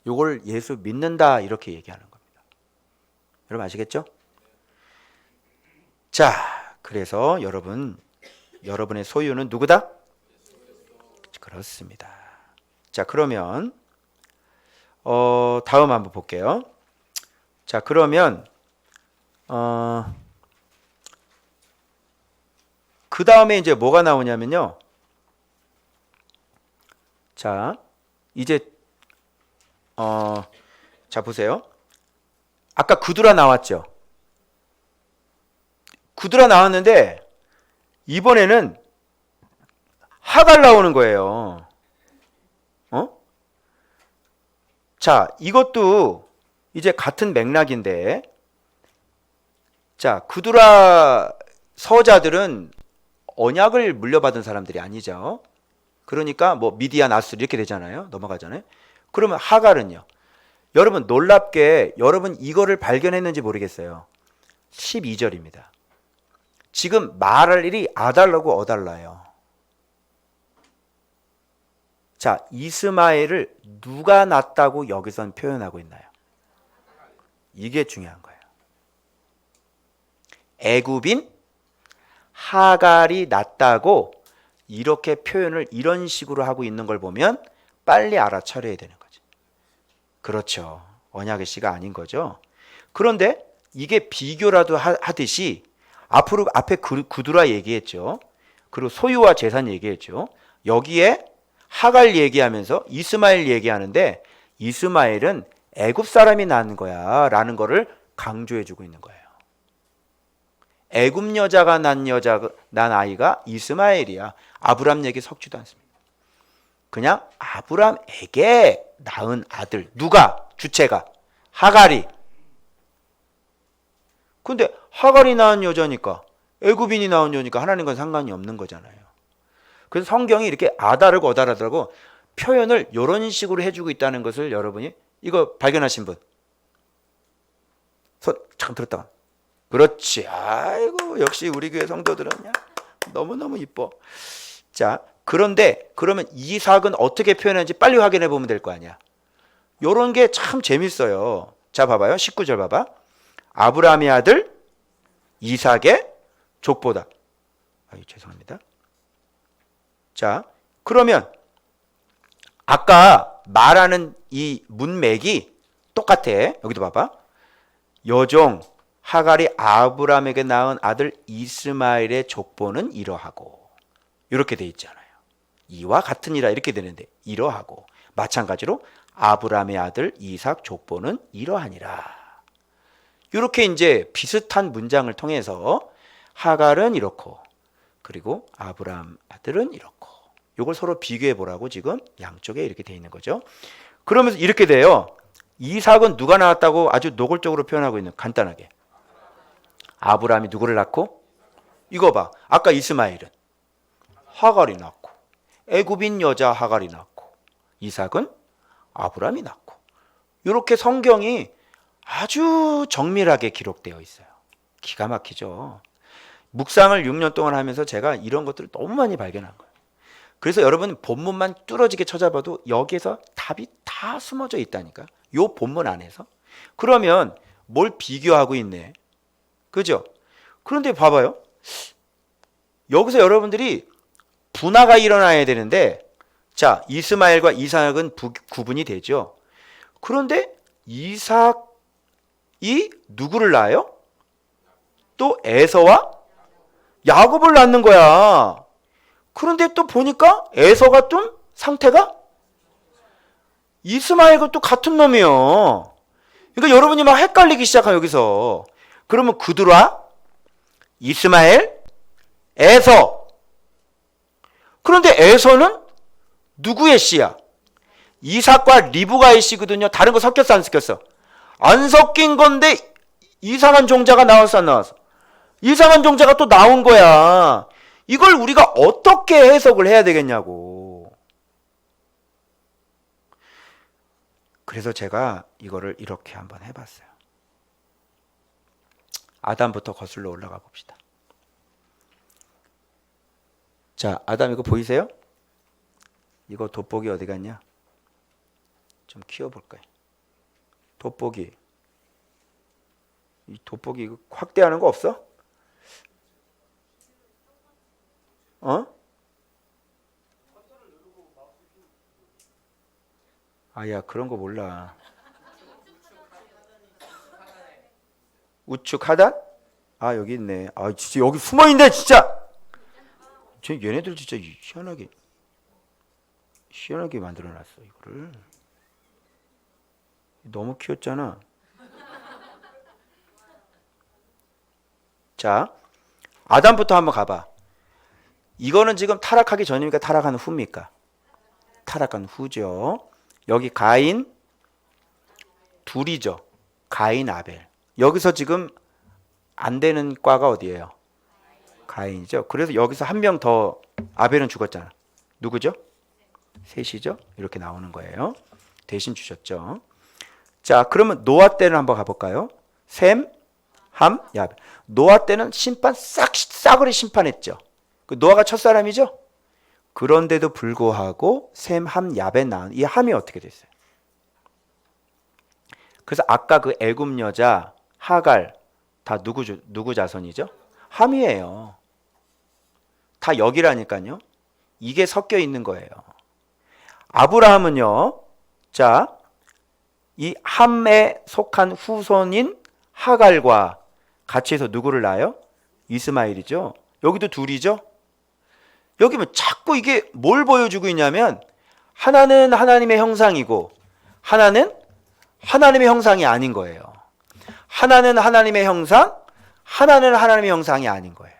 요걸 예수 믿는다 이렇게 얘기하는 겁니다. 여러분 아시겠죠? 자, 그래서 여러분의 소유는 누구다? 그렇습니다. 자, 그러면 다음 한번 볼게요. 자, 그러면 그 다음에 이제 뭐가 나오냐면요. 자, 이제 자 보세요. 아까 구두라 나왔죠. 구두라 나왔는데 이번에는 하갈 나오는 거예요. 자, 이것도 이제 같은 맥락인데 자, 구두라 서자들은 언약을 물려받은 사람들이 아니죠. 그러니까 뭐 미디안 아수르 이렇게 되잖아요. 넘어가잖아요. 그러면 하갈은요. 여러분 놀랍게 여러분 이거를 발견했는지 모르겠어요. 12절입니다. 지금 말할 일이 아달라고 어달라요. 자, 이스마엘을 누가 낳았다고 여기선 표현하고 있나요? 이게 중요한 거예요. 애굽인 하갈이 낳았다고 이렇게 표현을 이런 식으로 하고 있는 걸 보면 빨리 알아차려야 되는 거죠. 그렇죠. 언약의 씨가 아닌 거죠. 그런데 이게 비교라도 하듯이 앞에 구두라 얘기했죠. 그리고 소유와 재산 얘기했죠. 여기에 하갈 얘기하면서 이스마엘 얘기하는데 이스마엘은 애굽 사람이 낳은 거야 라는 거를 강조해주고 있는 거예요. 애굽 여자가 낳은 아이가 이스마엘이야. 아브람 얘기 섞지도 않습니다. 그냥 아브람에게 낳은 아들. 누가? 주체가. 하갈이. 근데 하갈이 낳은 여자니까 애굽인이 낳은 여자니까 하나님과 상관이 없는 거잖아요. 그래서 성경이 이렇게 아다르고 어다르다고 표현을 이런 식으로 해주고 있다는 것을 여러분이 이거 발견하신 분? 손 잠깐 들었다가 그렇지. 아이고 역시 우리 교회 성도들은 너무너무 이뻐. 자, 그런데 그러면 이삭은 어떻게 표현하는지 빨리 확인해 보면 될 거 아니야. 요런 게 참 재밌어요. 자, 봐봐요. 19절 봐봐. 아브라함의 아들 이삭의 족보다. 죄송합니다. 자, 그러면 아까 말하는 이 문맥이 똑같아. 여기도 봐봐. 여종 하갈이 아브라함에게 낳은 아들 이스마엘의 족보는 이러하고 이렇게 돼 있잖아요. 이와 같으니라 이렇게 되는데 이러하고 마찬가지로 아브라함의 아들 이삭 족보는 이러하니라. 이렇게 이제 비슷한 문장을 통해서 하갈은 이렇고 그리고 아브라함 아들은 이렇고 이걸 서로 비교해 보라고 지금 양쪽에 이렇게 돼 있는 거죠. 그러면서 이렇게 돼요. 이삭은 누가 낳았다고 아주 노골적으로 표현하고 있는 간단하게 아브라함이 누구를 낳고 이거 봐. 아까 이스마엘은 하갈이 낳고 애굽인 여자 하갈이 낳고 이삭은 아브라함이 낳고 이렇게 성경이 아주 정밀하게 기록되어 있어요. 기가 막히죠. 묵상을 6년 동안 하면서 제가 이런 것들을 너무 많이 발견한 거예요. 그래서 여러분 본문만 뚫어지게 찾아봐도 여기에서 답이 다 숨어져 있다니까. 요 본문 안에서. 그러면 뭘 비교하고 있네. 그죠? 그런데 봐봐요. 여기서 여러분들이 분화가 일어나야 되는데 자, 이스마엘과 이삭은 구분이 되죠. 그런데 이삭이 누구를 낳아요? 또 에서와 야곱을 낳는 거야. 그런데 또 보니까 에서가 좀 상태가 이스마엘과 또 같은 놈이요. 그러니까 여러분이 막 헷갈리기 시작한 여기서. 그러면 그드라, 이스마엘, 에서. 그런데 에서는 누구의 씨야? 이삭과 리브가의 씨거든요. 다른 거 섞였어 안 섞였어? 안 섞인 건데 이상한 종자가 나왔어 안 나왔어? 이상한 종자가 또 나온 거야. 이걸 우리가 어떻게 해석을 해야 되겠냐고. 그래서 제가 이거를 이렇게 한번 해봤어요. 아담부터 거슬러 올라가 봅시다. 자, 아담 이거 보이세요? 이거 돋보기 어디 갔냐? 좀 키워볼까요? 돋보기. 이 돋보기 이거 확대하는 거 없어? 어? 아야 그런 거 몰라. 우측 하단? 아 여기 있네. 아 진짜 여기 숨어 있네 진짜. 쟤 얘네들 진짜 희한하게 만들어놨어 이거를. 너무 키웠잖아. 자, 아담부터 한번 가봐. 이거는 지금 타락하기 전입니까? 타락하는 후입니까? 타락한 후죠. 여기 가인 둘이죠. 가인 아벨. 여기서 지금 안 되는 과가 어디예요? 가인이죠. 그래서 여기서 한 명 더 아벨은 죽었잖아. 누구죠? 셋이죠. 이렇게 나오는 거예요. 대신 주셨죠. 자, 그러면 노아 때는 한번 가볼까요? 셈, 함, 야벨. 노아 때는 심판 싸그리 심판했죠. 그 노아가 첫사람이죠. 그런데도 불구하고 셈, 함, 야벳 낳은 이 함이 어떻게 됐어요? 그래서 아까 그 애굽 여자 하갈 다 누구 자손이죠? 함이에요. 다 여기라니까요. 이게 섞여 있는 거예요. 아브라함은요. 자, 이 함에 속한 후손인 하갈과 같이 해서 누구를 낳아요? 이스마엘이죠. 여기도 둘이죠. 여기 뭐 자꾸 이게 뭘 보여주고 있냐면 하나는 하나님의 형상이고 하나는 하나님의 형상이 아닌 거예요. 하나는 하나님의 형상, 하나는 하나님의 형상이 아닌 거예요.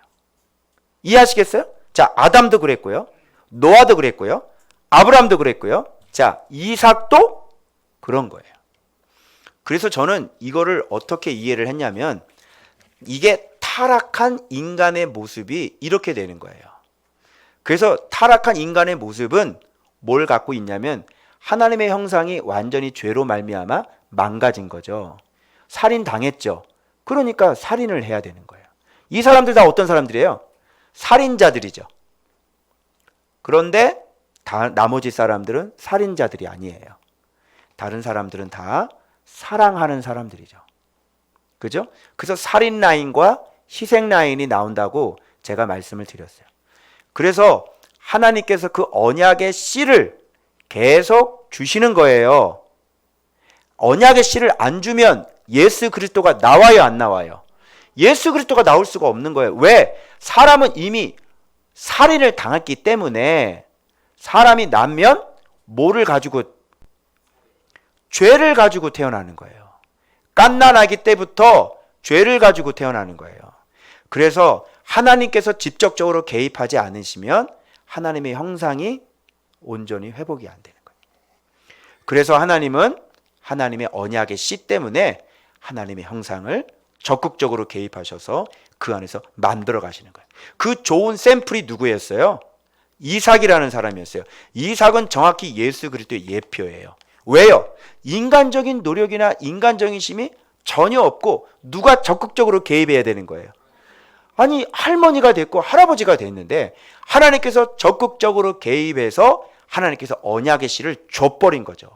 이해하시겠어요? 자, 아담도 그랬고요. 노아도 그랬고요. 아브라함도 그랬고요. 자, 이삭도 그런 거예요. 그래서 저는 이거를 어떻게 이해를 했냐면 이게 타락한 인간의 모습이 이렇게 되는 거예요. 그래서 타락한 인간의 모습은 뭘 갖고 있냐면 하나님의 형상이 완전히 죄로 말미암아 망가진 거죠. 살인 당했죠. 그러니까 살인을 해야 되는 거예요. 이 사람들 다 어떤 사람들이에요? 살인자들이죠. 그런데 나머지 사람들은 살인자들이 아니에요. 다른 사람들은 다 사랑하는 사람들이죠. 그죠? 그래서 살인 라인과 희생 라인이 나온다고 제가 말씀을 드렸어요. 그래서 하나님께서 그 언약의 씨를 계속 주시는 거예요. 언약의 씨를 안 주면 예수 그리스도가 나와요, 안 나와요? 예수 그리스도가 나올 수가 없는 거예요. 왜? 사람은 이미 살인을 당했기 때문에 사람이 낳으면 뭐를 가지고? 죄를 가지고 태어나는 거예요. 갓난아기 때부터 죄를 가지고 태어나는 거예요. 그래서 하나님께서 직접적으로 개입하지 않으시면 하나님의 형상이 온전히 회복이 안 되는 거예요. 그래서 하나님은 하나님의 언약의 씨 때문에 하나님의 형상을 적극적으로 개입하셔서 그 안에서 만들어 가시는 거예요. 그 좋은 샘플이 누구였어요? 이삭이라는 사람이었어요. 이삭은 정확히 예수 그리스도의 예표예요. 왜요? 인간적인 노력이나 인간적인 힘이 전혀 없고 누가 적극적으로 개입해야 되는 거예요. 아니, 할머니가 됐고 할아버지가 됐는데 하나님께서 적극적으로 개입해서 하나님께서 언약의 씨를 줘버린 거죠.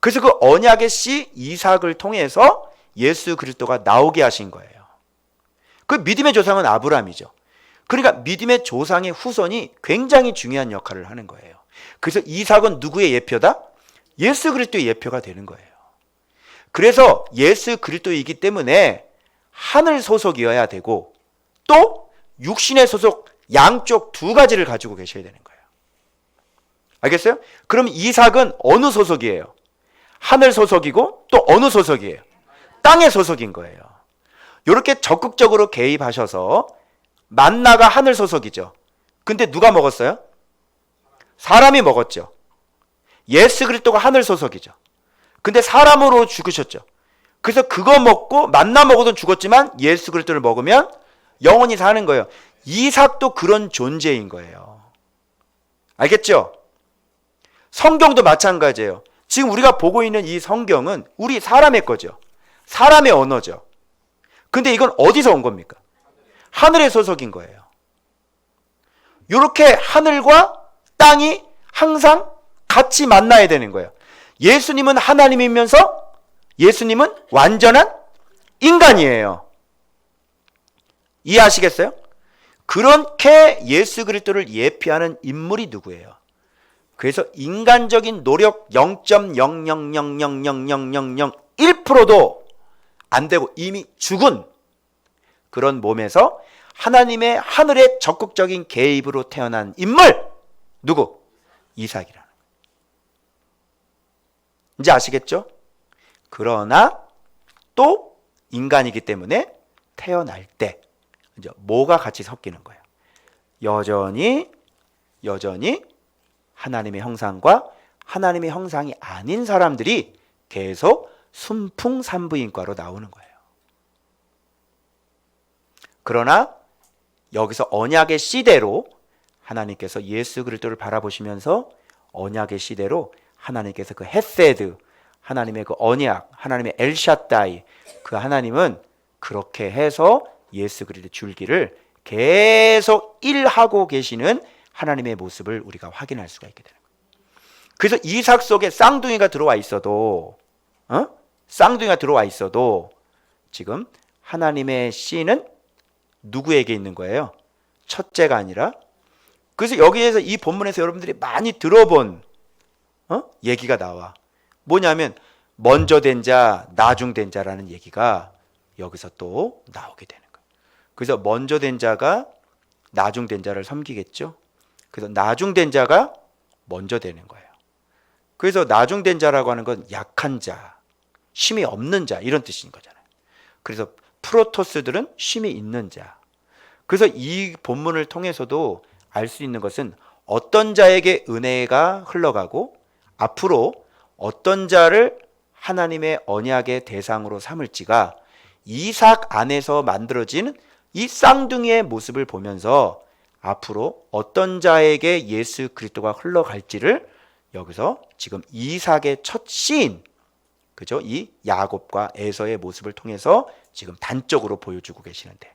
그래서 그 언약의 씨 이삭을 통해서 예수 그리스도가 나오게 하신 거예요. 그 믿음의 조상은 아브라함이죠. 그러니까 믿음의 조상의 후손이 굉장히 중요한 역할을 하는 거예요. 그래서 이삭은 누구의 예표다? 예수 그리스도의 예표가 되는 거예요. 그래서 예수 그리스도이기 때문에 하늘 소속이어야 되고 또 육신의 소속 양쪽 두 가지를 가지고 계셔야 되는 거예요. 알겠어요? 그럼 이삭은 어느 소속이에요? 하늘 소속이고 또 어느 소속이에요? 땅의 소속인 거예요. 이렇게 적극적으로 개입하셔서 만나가 하늘 소속이죠. 근데 누가 먹었어요? 사람이 먹었죠. 예수 그리스도가 하늘 소속이죠. 근데 사람으로 죽으셨죠. 그래서 그거 먹고 만나 먹어도 죽었지만 예수 그리스도를 먹으면 영원히 사는 거예요. 이삭도 그런 존재인 거예요. 알겠죠? 성경도 마찬가지예요. 지금 우리가 보고 있는 이 성경은 우리 사람의 거죠. 사람의 언어죠. 근데 이건 어디서 온 겁니까? 하늘의 소속인 거예요. 이렇게 하늘과 땅이 항상 같이 만나야 되는 거예요. 예수님은 하나님이면서 예수님은 완전한 인간이에요. 이해하시겠어요? 그렇게 예수 그리스도를 예표하는 인물이 누구예요? 그래서 인간적인 노력 0.000000001%도 안 되고 이미 죽은 그런 몸에서 하나님의 하늘의 적극적인 개입으로 태어난 인물 누구? 이삭이라는 거예요. 이제 아시겠죠? 그러나 또 인간이기 때문에 태어날 때 이제 뭐가 같이 섞이는 거예요? 여전히 하나님의 형상과 하나님의 형상이 아닌 사람들이 계속 순풍산부인과로 나오는 거예요. 그러나 여기서 언약의 씨대로 하나님께서 예수 그리스도를 바라보시면서 언약의 씨대로 하나님께서 그 헤세드, 하나님의 그 언약, 하나님의 엘샤다이, 그 하나님은 그렇게 해서 예수 그리스도의 줄기를 계속 일하고 계시는 하나님의 모습을 우리가 확인할 수가 있게 되는 거예요. 그래서 이삭 속에 쌍둥이가 들어와 있어도 쌍둥이가 들어와 있어도 지금 하나님의 씨는 누구에게 있는 거예요? 첫째가 아니라. 그래서 여기에서 이 본문에서 여러분들이 많이 들어본 얘기가 나와. 뭐냐면 먼저 된 자, 나중 된 자라는 얘기가 여기서 또 나오게 되는 거예요. 그래서 먼저 된 자가 나중 된 자를 섬기겠죠. 그래서 나중 된 자가 먼저 되는 거예요. 그래서 나중 된 자라고 하는 건 약한 자, 힘이 없는 자 이런 뜻인 거잖아요. 그래서 프로토스들은 힘이 있는 자. 그래서 이 본문을 통해서도 알 수 있는 것은 어떤 자에게 은혜가 흘러가고 앞으로 어떤 자를 하나님의 언약의 대상으로 삼을지가 이삭 안에서 만들어진 이 쌍둥이의 모습을 보면서 앞으로 어떤 자에게 예수 그리스도가 흘러갈지를 여기서 지금 이삭의 첫 시인, 그죠? 이 야곱과 에서의 모습을 통해서 지금 단적으로 보여주고 계시는데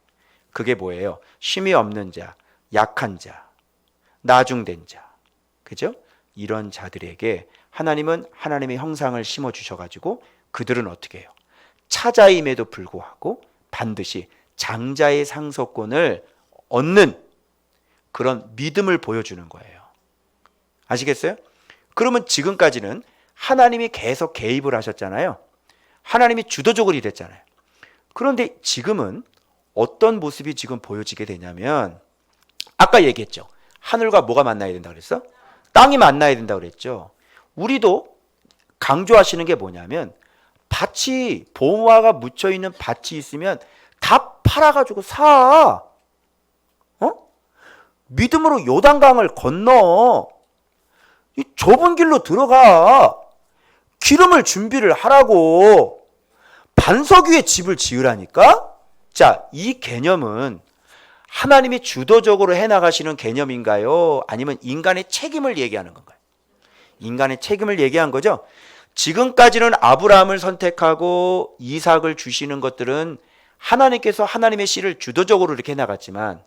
그게 뭐예요? 힘이 없는 자, 약한 자, 나중된 자, 그죠? 이런 자들에게 하나님은 하나님의 형상을 심어 주셔가지고 그들은 어떻게 해요? 차자임에도 불구하고 반드시 장자의 상속권을 얻는 그런 믿음을 보여주는 거예요. 아시겠어요? 그러면 지금까지는 하나님이 계속 개입을 하셨잖아요. 하나님이 주도적으로 일했잖아요. 그런데 지금은 어떤 모습이 지금 보여지게 되냐면 아까 얘기했죠. 하늘과 뭐가 만나야 된다고 그랬어? 땅이 만나야 된다고 그랬죠. 우리도 강조하시는 게 뭐냐면 밭이 보화가 묻혀있는 밭이 있으면 다 팔아가지고 사. 믿음으로 요단강을 건너. 이 좁은 길로 들어가. 기름을 준비를 하라고. 반석 위에 집을 지으라니까? 자, 이 개념은 하나님이 주도적으로 해나가시는 개념인가요? 아니면 인간의 책임을 얘기하는 건가요? 인간의 책임을 얘기한 거죠. 지금까지는 아브라함을 선택하고 이삭을 주시는 것들은 하나님께서 하나님의 씨를 주도적으로 이렇게 해나갔지만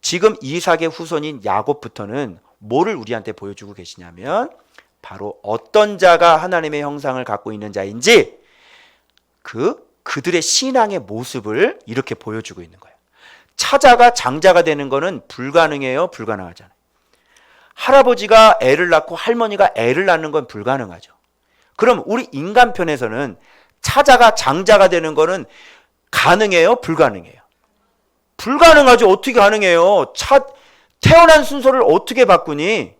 지금 이삭의 후손인 야곱부터는 뭐를 우리한테 보여주고 계시냐면 바로 어떤 자가 하나님의 형상을 갖고 있는 자인지 그들의 신앙의 모습을 이렇게 보여주고 있는 거예요. 차자가 장자가 되는 거는 불가능해요? 불가능하잖아요. 할아버지가 애를 낳고 할머니가 애를 낳는 건 불가능하죠. 그럼 우리 인간 편에서는 차자가 장자가 되는 거는 가능해요? 불가능해요? 불가능하죠. 어떻게 가능해요? 태어난 순서를 어떻게 바꾸니?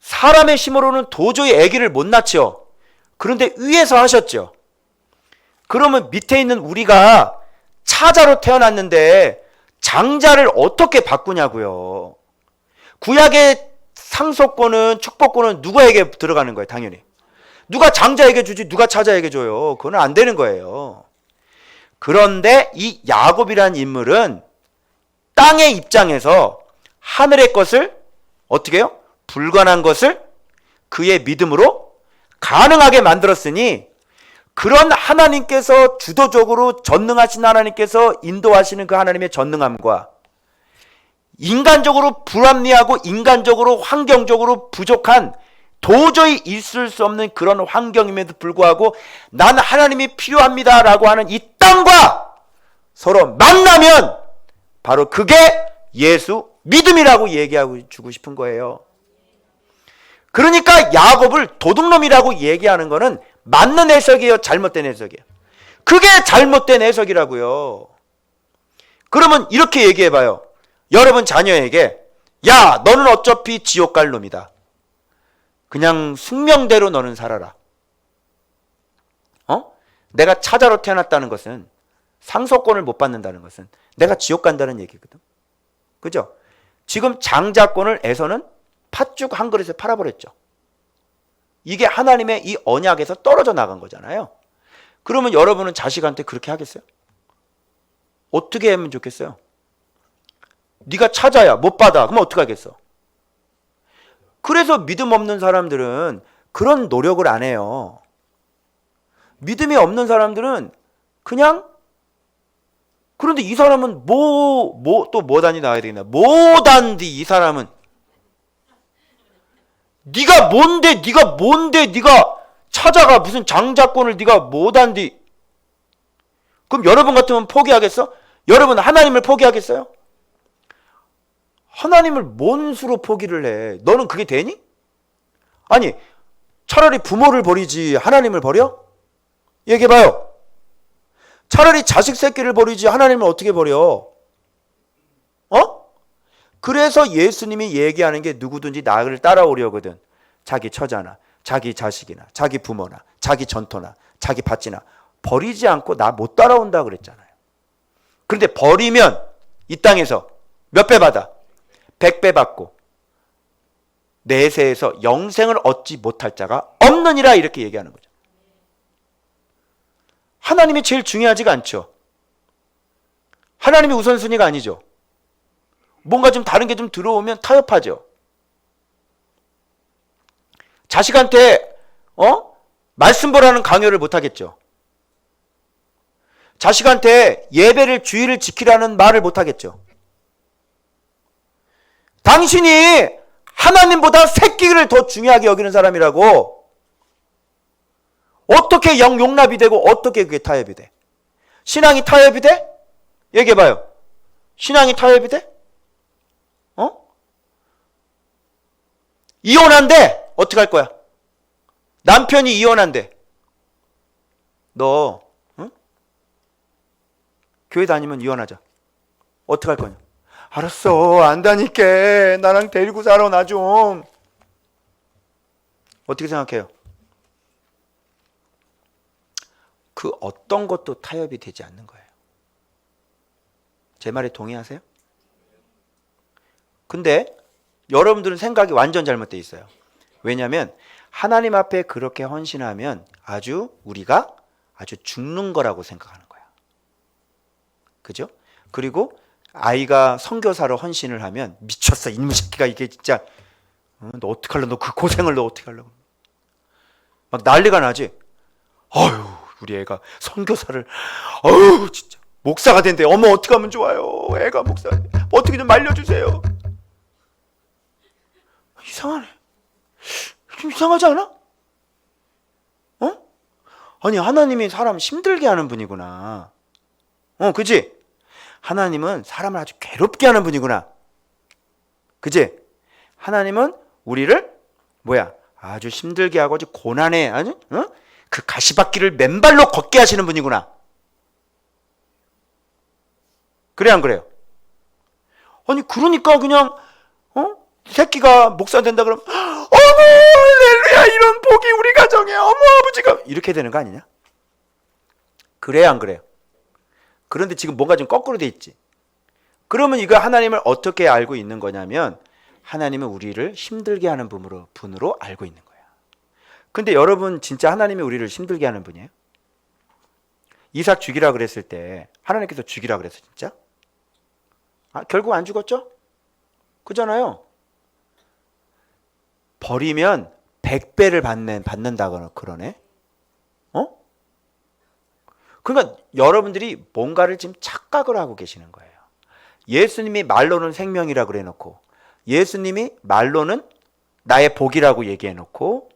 사람의 힘으로는 도저히 아기를 못 낳죠. 그런데 위에서 하셨죠. 그러면 밑에 있는 우리가 차자로 태어났는데 장자를 어떻게 바꾸냐고요. 구약의 상속권은 축복권은 누구에게 들어가는 거예요? 당연히. 누가 장자에게 주지 누가 차자에게 줘요. 그건 안 되는 거예요. 그런데 이 야곱이라는 인물은 땅의 입장에서 하늘의 것을 어떻게 해요? 불가능한 것을 그의 믿음으로 가능하게 만들었으니 그런 하나님께서 주도적으로 전능하신 하나님께서 인도하시는 그 하나님의 전능함과 인간적으로 불합리하고 인간적으로 환경적으로 부족한 도저히 있을 수 없는 그런 환경임에도 불구하고 난 하나님이 필요합니다라고 하는 이 땅과 서로 만나면 바로 그게 예수 믿음이라고 얘기하고 주고 싶은 거예요. 그러니까 야곱을 도둑놈이라고 얘기하는 거는 맞는 해석이에요? 잘못된 해석이에요? 그게 잘못된 해석이라고요. 그러면 이렇게 얘기해봐요. 여러분 자녀에게 야 너는 어차피 지옥 갈 놈이다. 그냥 숙명대로 너는 살아라. 내가 차자로 태어났다는 것은 상속권을 못 받는다는 것은 내가 지옥 간다는 얘기거든. 그죠? 지금 장자권을 에서는 팥죽 한 그릇에 팔아버렸죠. 이게 하나님의 이 언약에서 떨어져 나간 거잖아요. 그러면 여러분은 자식한테 그렇게 하겠어요? 어떻게 하면 좋겠어요? 네가 차자야 못 받아. 그럼 어떻게 하겠어? 그래서 믿음 없는 사람들은 그런 노력을 안 해요. 믿음이 없는 사람들은 그냥 그런데 이 사람은 또 뭐단이 나와야 되겠나? 뭐단디 이 사람은 네가 뭔데 네가 차자가 무슨 장자권을 네가 뭐단디? 그럼 여러분 같으면 포기하겠어? 여러분 하나님을 포기하겠어요? 하나님을 뭔 수로 포기를 해? 너는 그게 되니? 아니 차라리 부모를 버리지 하나님을 버려? 얘기해봐요. 차라리 자식 새끼를 버리지 하나님을 어떻게 버려? 그래서 예수님이 얘기하는 게 누구든지 나를 따라오려거든 자기 처자나 자기 자식이나 자기 부모나 자기 전토나 자기 밭이나 버리지 않고 나 못 따라온다 그랬잖아요. 그런데 버리면 이 땅에서 몇 배 받아? 100배 받고 내세에서 영생을 얻지 못할 자가 없느니라 이렇게 얘기하는 거죠. 하나님이 제일 중요하지가 않죠. 하나님이 우선순위가 아니죠. 뭔가 좀 다른 게 좀 들어오면 타협하죠. 자식한테 말씀 보라는 강요를 못 하겠죠. 자식한테 예배를 주의를 지키라는 말을 못 하겠죠. 당신이 하나님보다 새끼를 더 중요하게 여기는 사람이라고 어떻게 용납이 되고 어떻게 그게 타협이 돼? 신앙이 타협이 돼? 얘기해봐요. 신앙이 타협이 돼? 이혼한대. 어떻게 할 거야? 남편이 이혼한대. 너 응? 교회 다니면 이혼하자. 어떻게 할 거냐? 알았어, 안다니까. 나랑 데리고 살아, 나 좀. 어떻게 생각해요? 그 어떤 것도 타협이 되지 않는 거예요. 제 말에 동의하세요? 근데 여러분들은 생각이 완전 잘못되어 있어요. 왜냐하면 하나님 앞에 그렇게 헌신하면 우리가 아주 죽는 거라고 생각하는 거야. 그죠? 그리고 아이가 선교사로 헌신을 하면 미쳤어, 이놈의 새끼가 이게 진짜 너 어떡하려고, 너 그 고생을 너 어떻게 하려고 막 난리가 나지. 어휴, 우리 애가 선교사를, 어휴, 진짜 목사가 된대. 어머, 어떻게 하면 좋아요, 애가 목사, 어떻게 좀 말려주세요. 이상하네. 좀 이상하지 않아? 어? 아니, 하나님이 사람 힘들게 하는 분이구나. 그지? 하나님은 사람을 아주 괴롭게 하는 분이구나. 그지? 하나님은 우리를 아주 힘들게 하고 아주 고난에 그 가시밭길을 맨발로 걷게 하시는 분이구나. 그래, 안 그래요? 아니, 그러니까 그냥 새끼가 목사 된다 그러면 어머 할렐루야, 이런 복이 우리 가정에, 어머 아버지가, 이렇게 되는 거 아니냐? 그래요, 안 그래요? 그런데 지금 뭔가 좀 거꾸로 돼 있지. 그러면 이거 하나님을 어떻게 알고 있는 거냐면, 하나님은 우리를 힘들게 하는 분으로 알고 있는 거야. 근데 여러분, 진짜 하나님이 우리를 힘들게 하는 분이에요? 이삭 죽이라 그랬을 때 하나님께서 죽이라 그랬어, 진짜? 결국 안 죽었죠? 그잖아요. 버리면 100배를 받는다거나 그러네. 그러니까 여러분들이 뭔가를 지금 착각을 하고 계시는 거예요. 예수님이 말로는 생명이라고 그래놓고, 예수님이 말로는 나의 복이라고 얘기해놓고,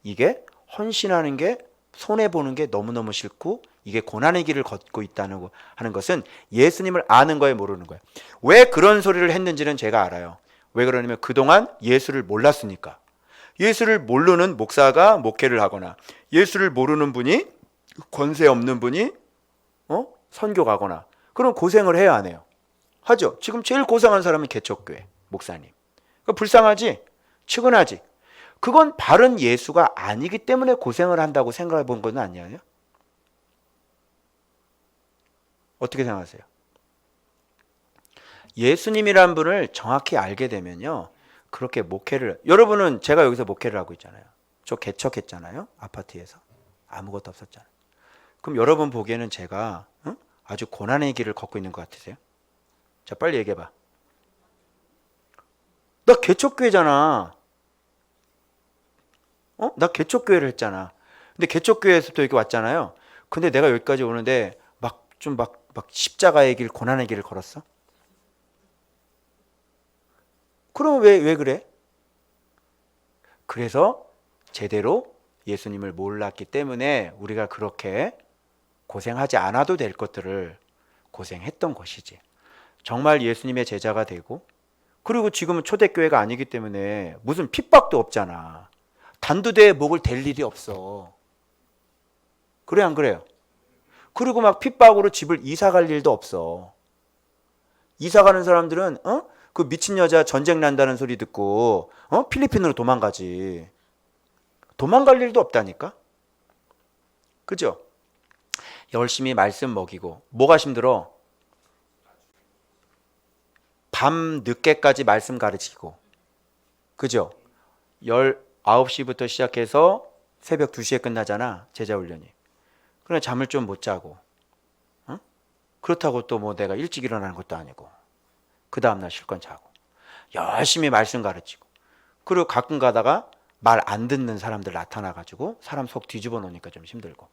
이게 헌신하는 게, 손해보는 게 너무너무 싫고 이게 고난의 길을 걷고 있다는 하는 것은 예수님을 아는 거에 모르는 거예요. 왜 그런 소리를 했는지는 제가 알아요. 왜 그러냐면 그동안 예수를 몰랐으니까. 예수를 모르는 목사가 목회를 하거나, 예수를 모르는 분이, 권세 없는 분이 선교 가거나, 그런 고생을 해야 안 해요? 하죠. 지금 제일 고생한 사람은 개척교회 목사님. 불쌍하지? 측은하지? 그건 바른 예수가 아니기 때문에 고생을 한다고 생각해 본 건 아니에요? 어떻게 생각하세요? 예수님이란 분을 정확히 알게 되면요, 그렇게 목회를, 여러분은 제가 여기서 목회를 하고 있잖아요. 저 개척했잖아요. 아파트에서 아무것도 없었잖아요. 그럼 여러분 보기에는 제가 아주 고난의 길을 걷고 있는 것 같으세요? 자, 빨리 얘기해봐. 나 개척교회잖아. 나 개척교회를 했잖아. 근데 개척교회에서 또 여기 왔잖아요. 근데 내가 여기까지 오는데 막 십자가의 길, 고난의 길을 걸었어? 그럼 왜 그래? 그래서 제대로 예수님을 몰랐기 때문에 우리가 그렇게 고생하지 않아도 될 것들을 고생했던 것이지. 정말 예수님의 제자가 되고, 그리고 지금은 초대교회가 아니기 때문에 무슨 핍박도 없잖아. 단두대에 목을 댈 일이 없어. 그래, 안 그래요? 그리고 막 핍박으로 집을 이사 갈 일도 없어. 이사 가는 사람들은 그 미친 여자 전쟁 난다는 소리 듣고 필리핀으로 도망가지. 도망갈 일도 없다니까. 그죠? 열심히 말씀 먹이고. 뭐가 힘들어? 밤 늦게까지 말씀 가르치고. 그죠? 19시부터 시작해서 새벽 2시에 끝나잖아, 제자훈련이. 그러나 잠을 좀 못 자고, 그렇다고 또 뭐 내가 일찍 일어나는 것도 아니고, 그 다음날 실컷 자고, 열심히 말씀 가르치고, 그리고 가끔 가다가 말 안 듣는 사람들 나타나가지고 사람 속 뒤집어 놓으니까 좀 힘들고.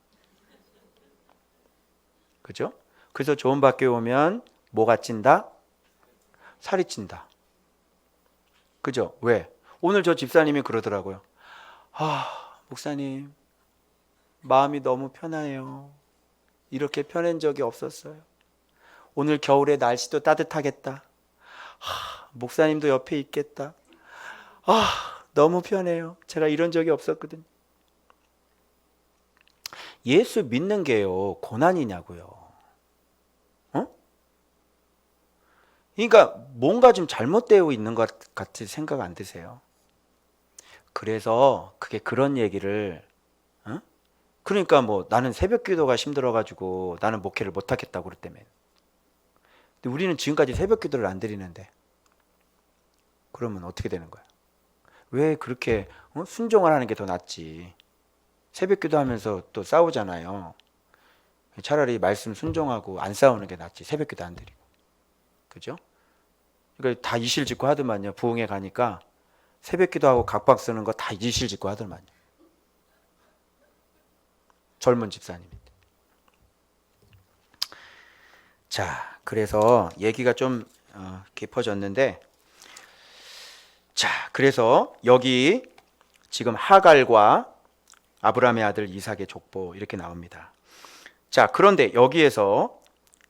그죠? 그래서 좋은 학교에 오면 뭐가 찐다? 살이 찐다. 그죠? 왜? 오늘 저 집사님이 그러더라고요. 목사님, 마음이 너무 편해요. 이렇게 편한 적이 없었어요. 오늘 겨울에 날씨도 따뜻하겠다. 목사님도 옆에 있겠다. 너무 편해요. 제가 이런 적이 없었거든요. 예수 믿는 게요, 고난이냐고요. 어? 그러니까 뭔가 좀 잘못되어 있는 것 같이 생각 안 드세요? 그래서 그게 그런 얘기를, 어? 그러니까 뭐 나는 새벽 기도가 힘들어가지고 나는 목회를 못 하겠다고 그랬다며. 근데 우리는 지금까지 새벽 기도를 안 드리는데 그러면 어떻게 되는 거야? 왜 그렇게 순종을 하는 게 더 낫지? 새벽 기도하면서 또 싸우잖아요. 차라리 말씀 순종하고 안 싸우는 게 낫지. 새벽 기도 안 드리고. 그죠? 그러니까 다 이실직고 하더만요. 부흥회 가니까 새벽 기도하고 각박 쓰는 거 다 이실직고 하더만요. 젊은 집사님인데. 자, 그래서 얘기가 좀 깊어졌는데, 자, 그래서 여기 지금 하갈과 아브라함의 아들 이삭의 족보 이렇게 나옵니다. 자, 그런데 여기에서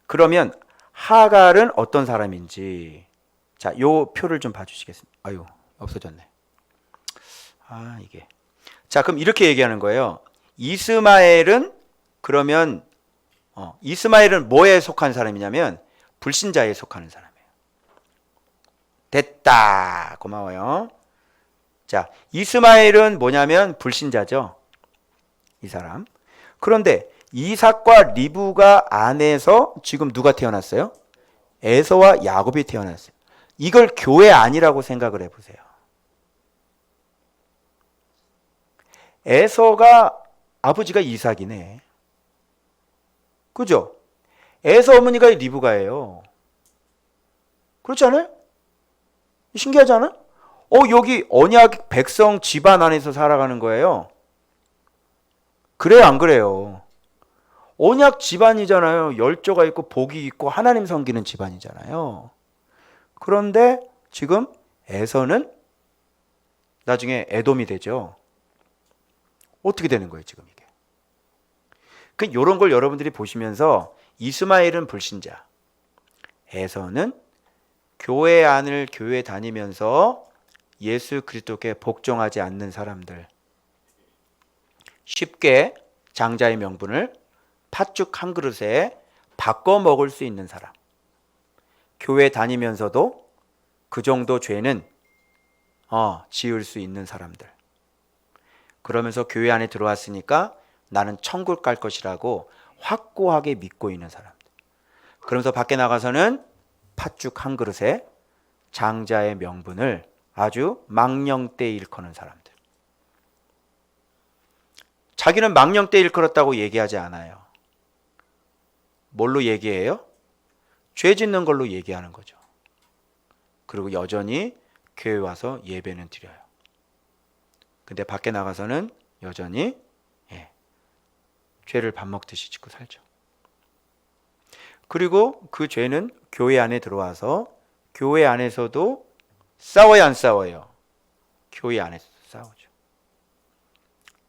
그러면 하갈은 어떤 사람인지, 자, 요 표를 좀 봐주시겠습니까? 아유, 없어졌네. 아, 이게. 자, 그럼 이렇게 얘기하는 거예요. 이스마엘은 그러면 이스마엘은 뭐에 속한 사람이냐면 불신자에 속하는 사람이에요. 됐다. 고마워요. 자, 이스마엘은 뭐냐면 불신자죠. 이 사람. 그런데 이삭과 리브가 안에서 지금 누가 태어났어요? 에서와 야곱이 태어났어요. 이걸 교회 아니라고 생각을 해보세요. 에서가 아버지가 이삭이네. 그죠? 에서 어머니가 리브가예요. 그렇지 않아요? 신기하지 않아? 여기 언약 백성 집안 안에서 살아가는 거예요. 그래요, 안 그래요? 언약 집안이잖아요. 열조가 있고 복이 있고 하나님 섬기는 집안이잖아요. 그런데 지금 에서는 나중에 에돔이 되죠. 어떻게 되는 거예요, 지금 이게? 이런 걸 여러분들이 보시면서 이스마엘은 불신자, 에서는 교회 안을 교회 다니면서 예수 그리스도께 복종하지 않는 사람들, 쉽게 장자의 명분을 팥죽 한 그릇에 바꿔 먹을 수 있는 사람, 교회 다니면서도 그 정도 죄는 지을 수 있는 사람들, 그러면서 교회 안에 들어왔으니까 나는 천국 갈 것이라고 확고하게 믿고 있는 사람들, 그러면서 밖에 나가서는 팥죽 한 그릇에 장자의 명분을 아주 망령되이 일컫는 사람들. 자기는 망령되이 일컬었다고 얘기하지 않아요. 뭘로 얘기해요? 죄 짓는 걸로 얘기하는 거죠. 그리고 여전히 교회 와서 예배는 드려요. 근데 밖에 나가서는 여전히 죄를 밥 먹듯이 짓고 살죠. 그리고 그 죄는 교회 안에 들어와서 교회 안에서도 싸워야 안 싸워요? 교회 안에서도 싸우죠.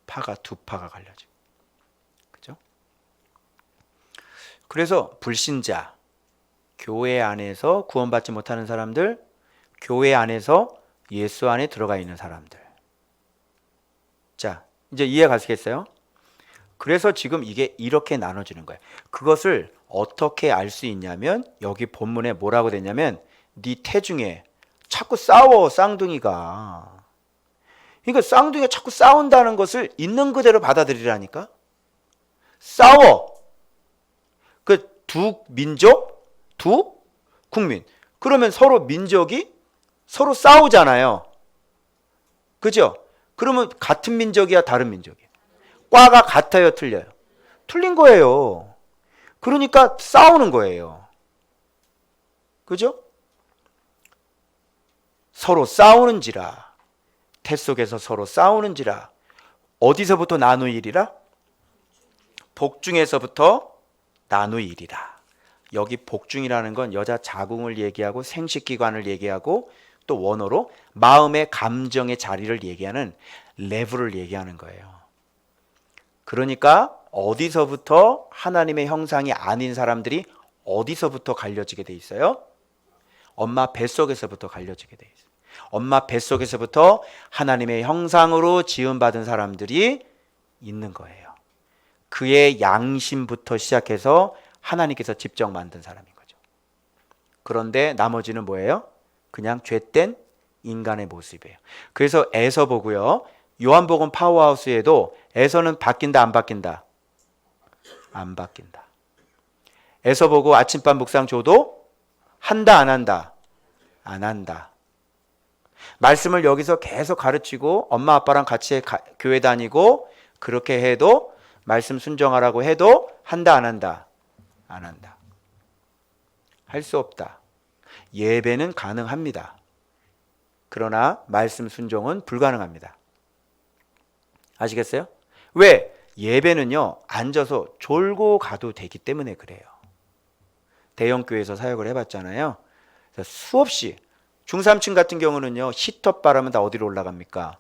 파가 두 파가 갈려지고. 그죠? 그래서 불신자, 교회 안에서 구원받지 못하는 사람들, 교회 안에서 예수 안에 들어가 있는 사람들. 자, 이제 이해 가시겠어요? 그래서 지금 이게 이렇게 나눠지는 거예요. 그것을 어떻게 알 수 있냐면 여기 본문에 뭐라고 되냐면 네 태중에 자꾸 싸워, 쌍둥이가. 그러니까 쌍둥이가 자꾸 싸운다는 것을 있는 그대로 받아들이라니까. 싸워. 그 두 민족, 두 국민. 그러면 서로 민족이 서로 싸우잖아요. 그죠? 그러면 같은 민족이야, 다른 민족이야? 과가 같아요, 틀려요? 틀린 거예요. 그러니까 싸우는 거예요. 그죠? 서로 싸우는지라. 태 속에서 서로 싸우는지라. 어디서부터 나누이리라? 복중에서부터 나누이리라. 여기 복중이라는 건 여자 자궁을 얘기하고 생식기관을 얘기하고 또 원어로 마음의 감정의 자리를 얘기하는 레브를 얘기하는 거예요. 그러니까 어디서부터 하나님의 형상이 아닌 사람들이 어디서부터 갈려지게 돼 있어요? 엄마 뱃속에서부터 갈려지게 돼 있어요. 엄마 뱃속에서부터 하나님의 형상으로 지음받은 사람들이 있는 거예요. 그의 양심부터 시작해서 하나님께서 직접 만든 사람인 거죠. 그런데 나머지는 뭐예요? 그냥 죄된 인간의 모습이에요. 그래서 에서 보고요. 요한복음 파워하우스에도 에서는 바뀐다 안 바뀐다? 안 바뀐다. 에서 보고 아침밥 묵상 줘도 한다 안 한다? 안 한다. 말씀을 여기서 계속 가르치고 엄마 아빠랑 같이 교회 다니고 그렇게 해도 말씀 순종하라고 해도 한다 안 한다? 안 한다. 할 수 없다. 예배는 가능합니다. 그러나 말씀 순종은 불가능합니다. 아시겠어요? 왜? 예배는요 앉아서 졸고 가도 되기 때문에 그래요. 대형교회에서 사역을 해봤잖아요. 그래서 수없이 중삼층 같은 경우는요 히터바람은 다 어디로 올라갑니까?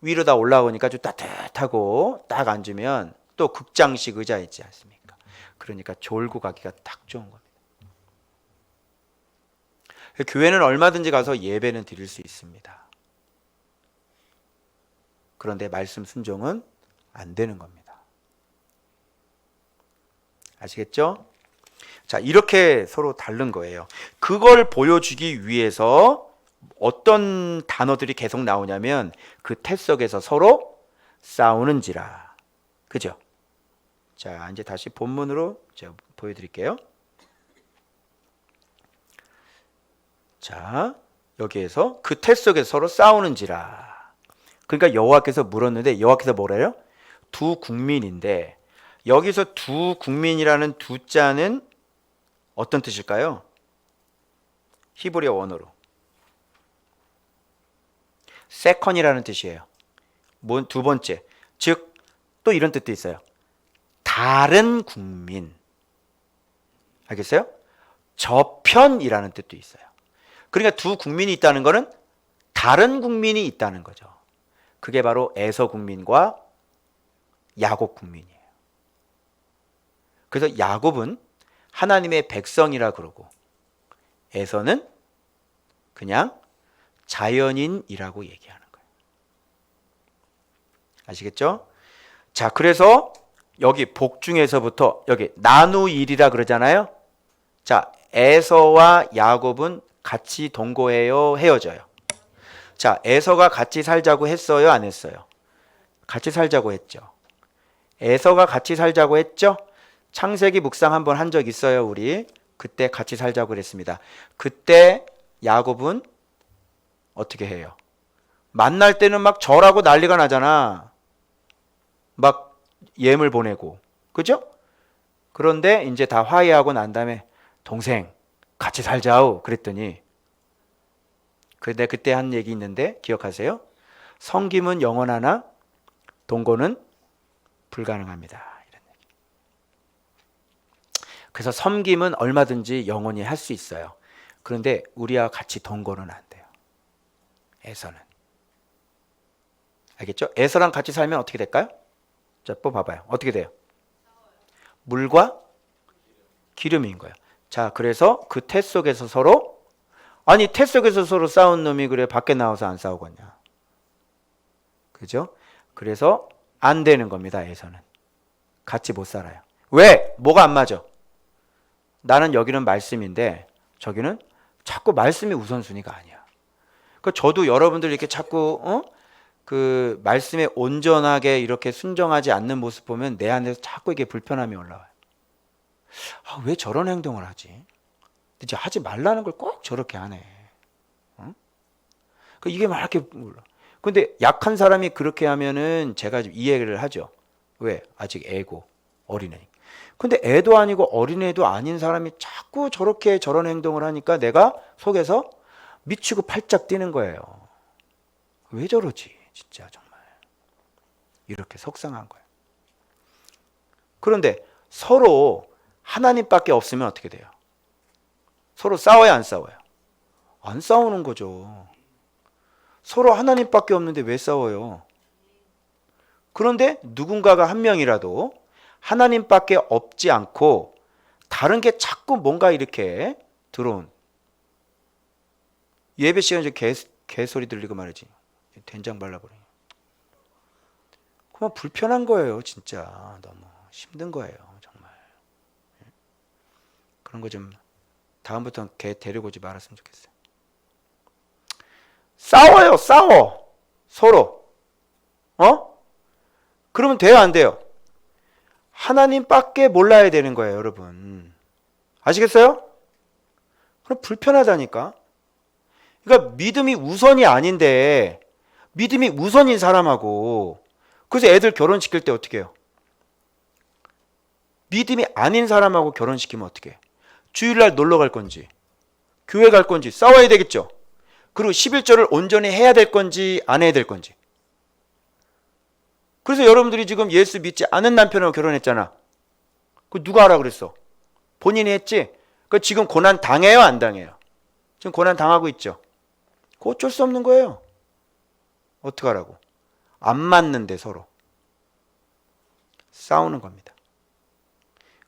위로 다 올라오니까 좀 따뜻하고 딱 앉으면 또 극장식 의자 있지 않습니까? 그러니까 졸고 가기가 딱 좋은 겁니다. 교회는 얼마든지 가서 예배는 드릴 수 있습니다. 그런데 말씀 순종은 안 되는 겁니다. 아시겠죠? 자, 이렇게 서로 다른 거예요. 그걸 보여주기 위해서 어떤 단어들이 계속 나오냐면 그 태 속에서 서로 싸우는지라. 그죠? 자, 이제 다시 본문으로 제가 보여드릴게요. 자, 여기에서 그 태 속에서 서로 싸우는지라. 그러니까 여호와께서 물었는데 여호와께서 뭐래요? 두 국민인데 여기서 두 국민이라는 두 자는 어떤 뜻일까요? 히브리어 원어로 세컨이라는 뜻이에요. 두 번째, 즉 또 이런 뜻도 있어요. 다른 국민. 알겠어요? 저편이라는 뜻도 있어요. 그러니까 두 국민이 있다는 것은 다른 국민이 있다는 거죠. 그게 바로 에서 국민과 야곱 국민이에요. 그래서 야곱은 하나님의 백성이라 그러고 에서는 그냥 자연인이라고 얘기하는 거예요. 아시겠죠? 자, 그래서 여기 복중에서부터 여기 나누일이라 그러잖아요. 자, 에서와 야곱은 같이 동거해요, 헤어져요? 자, 에서가 같이 살자고 했어요, 안 했어요? 같이 살자고 했죠. 에서가 같이 살자고 했죠? 창세기 묵상 한번 한 적 있어요, 우리. 그때 같이 살자고 그랬습니다. 그때 야곱은 어떻게 해요? 만날 때는 막 절하고 난리가 나잖아. 막 예물 보내고. 그죠? 그런데 이제 다 화해하고 난 다음에 동생 같이 살자우 그랬더니 근데 그때 한 얘기 있는데 기억하세요? 성김은 영원하나 동거는 불가능합니다. 이런 얘기. 그래서 섬김은 얼마든지 영원히 할 수 있어요. 그런데 우리와 같이 동거는 안 돼요. 에서는. 알겠죠? 에서랑 같이 살면 어떻게 될까요? 자, 봐봐요. 어떻게 돼요? 물과 기름인 거예요. 자, 그래서 그 태 속에서 서로 아니 태 속에서 서로 싸운 놈이 그래 밖에 나와서 안 싸우겠냐. 그죠? 그래서 안 되는 겁니다. 에서는. 같이 못 살아요. 왜? 뭐가 안 맞아? 나는 여기는 말씀인데 저기는 자꾸 말씀이 우선순위가 아니야. 그러니까 저도 여러분들 이렇게 자꾸 그 말씀에 온전하게 이렇게 순종하지 않는 모습 보면 내 안에서 자꾸 이게 불편함이 올라와요. 아, 왜 저런 행동을 하지? 이제 하지 말라는 걸 꼭 저렇게 하네. 응? 그러니까 이게 막 이렇게 몰라. 근데 약한 사람이 그렇게 하면은 제가 이해를 하죠. 왜? 아직 애고 어린애. 근데 애도 아니고 어린애도 아닌 사람이 자꾸 저렇게 저런 행동을 하니까 내가 속에서 미치고 팔짝 뛰는 거예요. 왜 저러지? 진짜 정말. 이렇게 속상한 거예요. 그런데 서로 하나님밖에 없으면 어떻게 돼요? 서로 싸워요, 안 싸워요? 안 싸우는 거죠. 서로 하나님밖에 없는데 왜 싸워요? 그런데 누군가가 한 명이라도 하나님밖에 없지 않고 다른 게 자꾸 뭔가 이렇게 들어온 예배 시간에 개 소리 들리고 말이지. 된장 발라버려. 그만 불편한 거예요, 진짜. 너무 힘든 거예요, 정말. 그런 거 좀 다음부터는 걔 데리고 오지 말았으면 좋겠어요. 싸워요, 싸워. 서로. 그러면 돼요, 안 돼요? 하나님밖에 몰라야 되는 거예요, 여러분. 아시겠어요? 그럼 불편하다니까. 그러니까 믿음이 우선이 아닌데 믿음이 우선인 사람하고 그래서 애들 결혼시킬 때 어떻게 해요? 믿음이 아닌 사람하고 결혼시키면 어떻게 해? 주일날 놀러 갈 건지 교회 갈 건지 싸워야 되겠죠. 그리고 11조를 온전히 해야 될 건지 안 해야 될 건지. 그래서 여러분들이 지금 예수 믿지 않은 남편하고 결혼했잖아. 그 누가 하라 그랬어? 본인이 했지? 그 지금 고난 당해요, 안 당해요? 지금 고난 당하고 있죠. 그거 어쩔 수 없는 거예요. 어떡하라고? 안 맞는데 서로 싸우는 겁니다.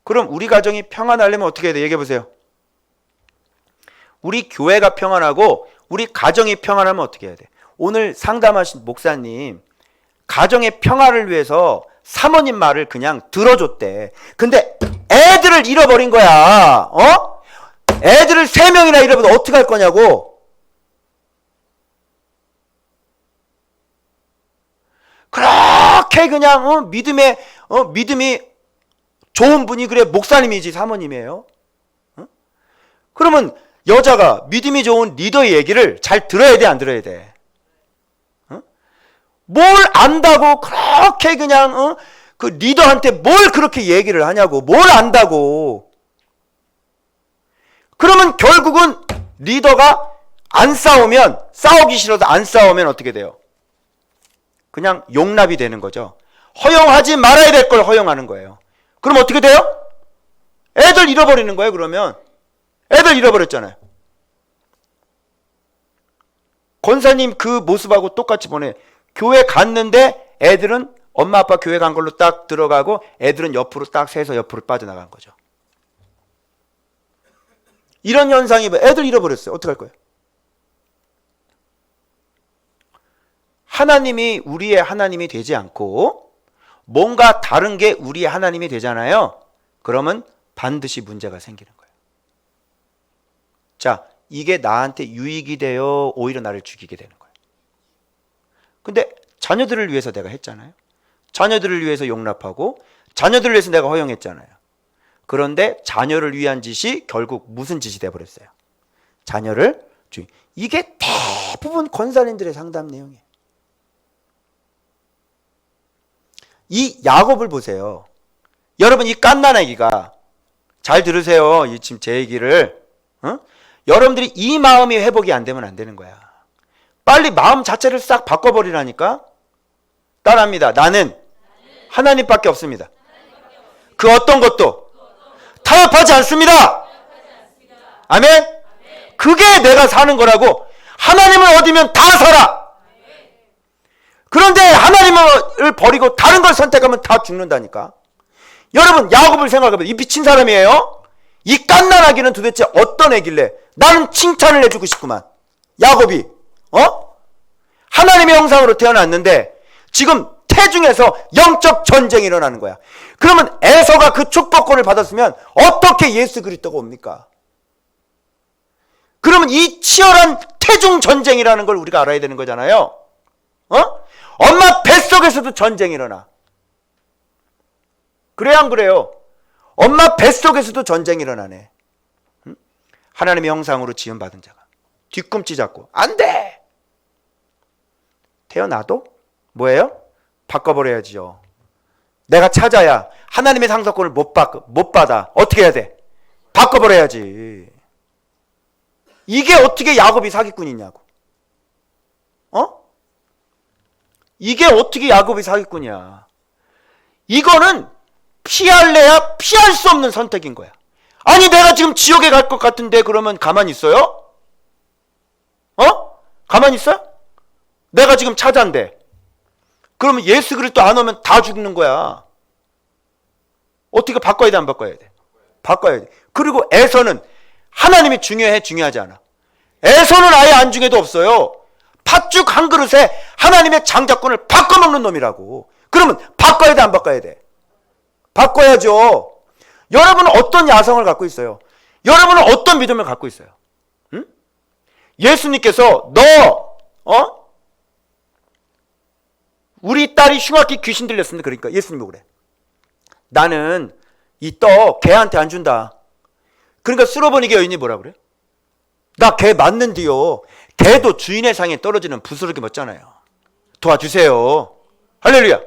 그럼 우리 가정이 평안하려면 어떻게 해야 돼? 얘기해 보세요. 우리 교회가 평안하고 우리 가정이 평안하면 어떻게 해야 돼? 오늘 상담하신 목사님 가정의 평화를 위해서 사모님 말을 그냥 들어줬대. 근데 애들을 잃어버린 거야. 애들을 3명이나 잃어버리면 어떡할 거냐고. 그렇게 그냥 믿음이 좋은 분이 그래 목사님이지 사모님이에요. 그러면 여자가 믿음이 좋은 리더의 얘기를 잘 들어야 돼, 안 들어야 돼? 뭘 안다고 그렇게 그냥 그 리더한테 뭘 그렇게 얘기를 하냐고. 뭘 안다고. 그러면 결국은 리더가 안 싸우면, 싸우기 싫어서 안 싸우면 어떻게 돼요? 그냥 용납이 되는 거죠. 허용하지 말아야 될 걸 허용하는 거예요. 그럼 어떻게 돼요? 애들 잃어버리는 거예요. 그러면 애들 잃어버렸잖아요. 권사님 그 모습하고 똑같이 보내. 교회 갔는데 애들은 엄마 아빠 교회 간 걸로 딱 들어가고 애들은 옆으로 딱 새서 옆으로 빠져나간 거죠. 이런 현상이 애들 잃어버렸어요. 어떡할 거예요? 하나님이 우리의 하나님이 되지 않고 뭔가 다른 게 우리의 하나님이 되잖아요. 그러면 반드시 문제가 생기는 거예요. 자, 이게 나한테 유익이 되어 오히려 나를 죽이게 되는 거예요. 근데 자녀들을 위해서 내가 했잖아요. 자녀들을 위해서 용납하고 자녀들을 위해서 내가 허용했잖아요. 그런데 자녀를 위한 짓이 결국 무슨 짓이 돼버렸어요? 자녀를 죽이는. 이게 대부분 권사님들의 상담 내용이에요. 이 야곱을 보세요. 여러분 이 갓난아기가 잘 들으세요. 지금 제 얘기를. 여러분들이 이 마음이 회복이 안 되면 안 되는 거야. 빨리 마음 자체를 싹 바꿔버리라니까. 따라합니다. 나는 하나님밖에 없습니다. 그 어떤 것도 타협하지 않습니다. 아멘? 그게 내가 사는 거라고. 하나님을 얻으면 다 살아. 그런데 하나님을 버리고 다른 걸 선택하면 다 죽는다니까. 여러분 야곱을 생각해보세요. 이 미친 사람이에요. 이 갓난아기는 도대체 어떤 애길래. 나는 칭찬을 해주고 싶구만. 야곱이 하나님의 형상으로 태어났는데 지금 태중에서 영적 전쟁이 일어나는 거야. 그러면 에서가 그 축복권을 받았으면 어떻게 예수 그리스도가 옵니까? 그러면 이 치열한 태중 전쟁이라는 걸 우리가 알아야 되는 거잖아요. 엄마 뱃속에서도 전쟁이 일어나. 그래요, 안 그래요? 엄마 뱃속에서도 전쟁이 일어나네. 하나님의 형상으로 지음받은 자가 뒤꿈치 잡고 안 돼! 태어나도 뭐예요? 바꿔버려야지요. 내가 찾아야 하나님의 상속권을 못 받아. 어떻게 해야 돼? 바꿔버려야지. 이게 어떻게 야곱이 사기꾼이냐고. 이게 어떻게 야곱이 사기꾼이야. 이거는 피할래야 피할 수 없는 선택인 거야. 아니 내가 지금 지옥에 갈 것 같은데 그러면 가만히 있어요? 가만히 있어요? 내가 지금 찾아인데 그러면 예수 그리스도 안 오면 다 죽는 거야. 어떻게 바꿔야 돼, 안 바꿔야 돼? 바꿔야 돼. 그리고 에서는 하나님이 중요해, 중요하지 않아. 에서는 아예 안중에도 없어요. 팥죽 한 그릇에 하나님의 장자권을 바꿔먹는 놈이라고. 그러면 바꿔야 돼, 안 바꿔야 돼? 바꿔야죠. 여러분은 어떤 야성을 갖고 있어요? 여러분은 어떤 믿음을 갖고 있어요? 응? 예수님께서 우리 딸이 흉악히 귀신 들렸습니다. 그러니까 예수님이 그래. 나는 이 떡 개한테 안 준다. 그러니까 쓸어버리게 여인이 뭐라 그래? 나 개 맞는디요. 개도 주인의 상에 떨어지는 부스러기 맞잖아요. 도와주세요. 할렐루야.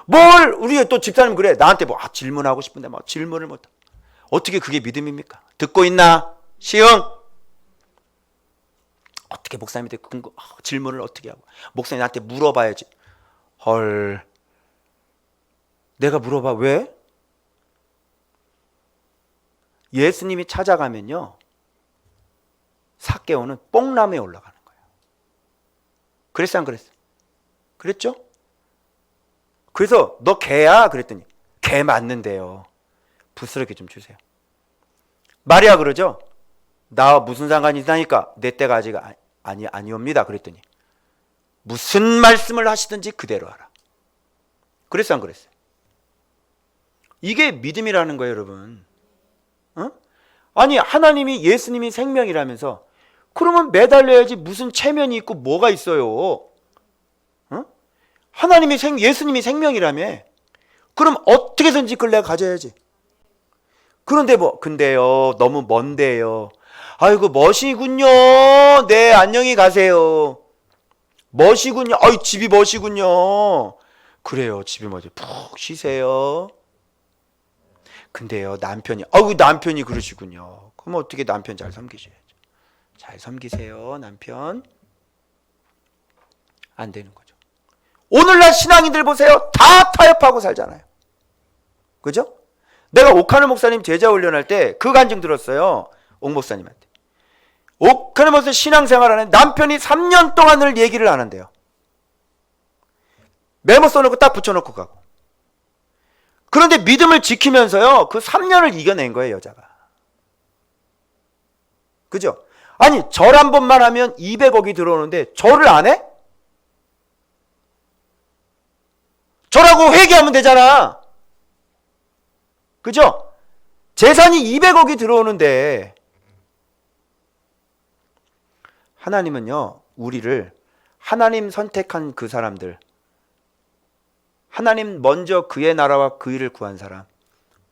뭘 우리 또 집사님 그래. 나한테 뭐 질문하고 싶은데 막 질문을 못. 어떻게 그게 믿음입니까? 듣고 있나? 시응. 어떻게 목사님한테 질문을 어떻게 하고. 목사님 나한테 물어봐야지. 헐. 내가 물어봐. 왜? 예수님이 찾아가면요. 삭개오는 뽕나무에 올라가는 거예요. 그랬어 안 그랬어? 그랬죠? 그래서 너 개야? 그랬더니 개 맞는데요. 부스럽게 좀 주세요. 마리아 그러죠? 나와 무슨 상관이 있다니까? 내 때가 아직 아니옵니다. 그랬더니 무슨 말씀을 하시든지 그대로 하라. 그랬어 안 그랬어요? 이게 믿음이라는 거예요, 여러분. 어? 아니 하나님이 예수님이 생명이라면서 그러면 매달려야지 무슨 체면이 있고 뭐가 있어요? 어? 하나님이 예수님이 생명이라며. 그럼 어떻게 해서든지 그걸 내가 가져야지. 그런데 근데요 너무 먼데요. 아이고 멋이군요. 네 안녕히 가세요. 멋이군요. 아이 집이 멋이군요. 그래요 집이 멋이. 푹 쉬세요. 근데요 남편이 그러시군요. 그럼 어떻게 남편 잘 섬기셔야죠. 잘 섬기세요 남편. 안 되는 거죠. 오늘날 신앙인들 보세요. 다 타협하고 살잖아요. 그죠? 내가 옥하늘 목사님 제자 훈련할 때 그 간증 들었어요. 옥 목사님한테. 옥하늘 목사님 신앙생활하는 남편이 3년 동안을 얘기를 안 한대요. 메모 써놓고 딱 붙여놓고 가고. 그런데 믿음을 지키면서요. 그 3년을 이겨낸 거예요 여자가. 그죠? 아니 절 한 번만 하면 200억이 들어오는데 절을 안 해? 절하고 회개하면 되잖아. 그죠? 재산이 200억이 들어오는데 하나님은요 우리를 하나님 선택한 그 사람들, 하나님 먼저 그의 나라와 그 일을 구한 사람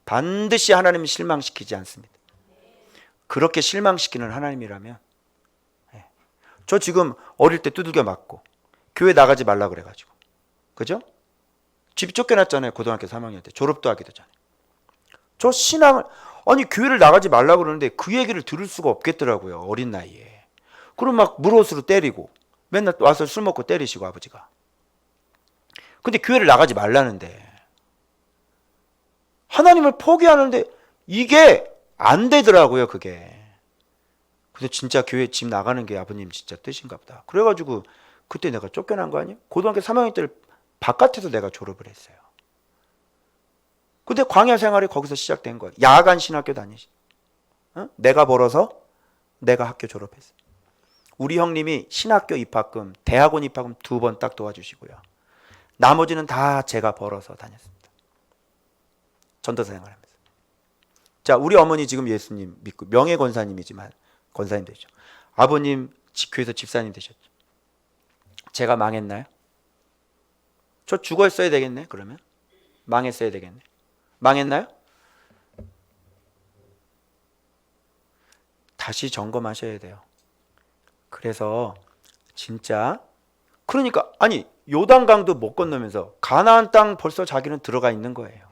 반드시 하나님은 실망시키지 않습니다. 그렇게 실망시키는 하나님이라면 저 지금 어릴 때 두들겨 맞고 교회 나가지 말라 그래가지고 그죠? 집 쫓겨났잖아요. 고등학교 3학년 때 졸업도 하기도 전에. 저 신앙을 교회를 나가지 말라 그러는데 그 얘기를 들을 수가 없겠더라고요. 어린 나이에. 그럼 막 물옷으로 때리고 맨날 와서 술 먹고 때리시고 아버지가. 근데 교회를 나가지 말라는데 하나님을 포기하는데 이게 안 되더라고요. 그게. 그래서 진짜 교회 집 나가는 게 아버님 진짜 뜻인가 보다. 그래가지고 그때 내가 쫓겨난 거 아니에요? 고등학교 3학년 때를 바깥에서 내가 졸업을 했어요. 근데 광야 생활이 거기서 시작된 거예요. 야간 신학교 다니시. 내가 벌어서 내가 학교 졸업했어요. 우리 형님이 신학교 입학금, 대학원 입학금 2번 딱 도와주시고요. 나머지는 다 제가 벌어서 다녔습니다. 전도사 생활하면서. 자, 우리 어머니 지금 예수님 믿고 명예 권사님이지만 권사님 되죠. 아버님 교회에서 집사님 되셨죠. 제가 망했나요? 저 죽었어야 되겠네. 그러면 망했어야 되겠네. 망했나요? 다시 점검하셔야 돼요. 그래서 진짜 그러니까 요단강도 못 건너면서 가나안 땅 벌써 자기는 들어가 있는 거예요.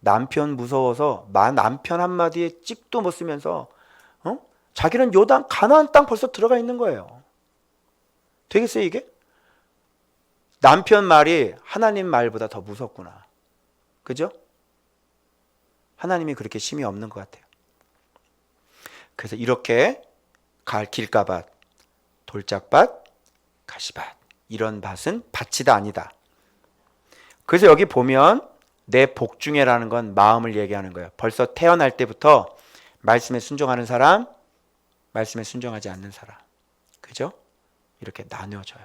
남편 무서워서 남편 한마디에 찍도 못 쓰면서 자기는 가나안 땅 벌써 들어가 있는 거예요. 되겠어요 이게? 남편 말이 하나님 말보다 더 무섭구나. 그죠? 하나님이 그렇게 심이 없는 것 같아요. 그래서 이렇게 길가밭, 돌짝밭, 가시밭 이런 밭은 밭이다 아니다. 그래서 여기 보면 내 복중에라는 건 마음을 얘기하는 거예요. 벌써 태어날 때부터 말씀에 순종하는 사람, 말씀에 순종하지 않는 사람. 그죠? 이렇게 나뉘어져요.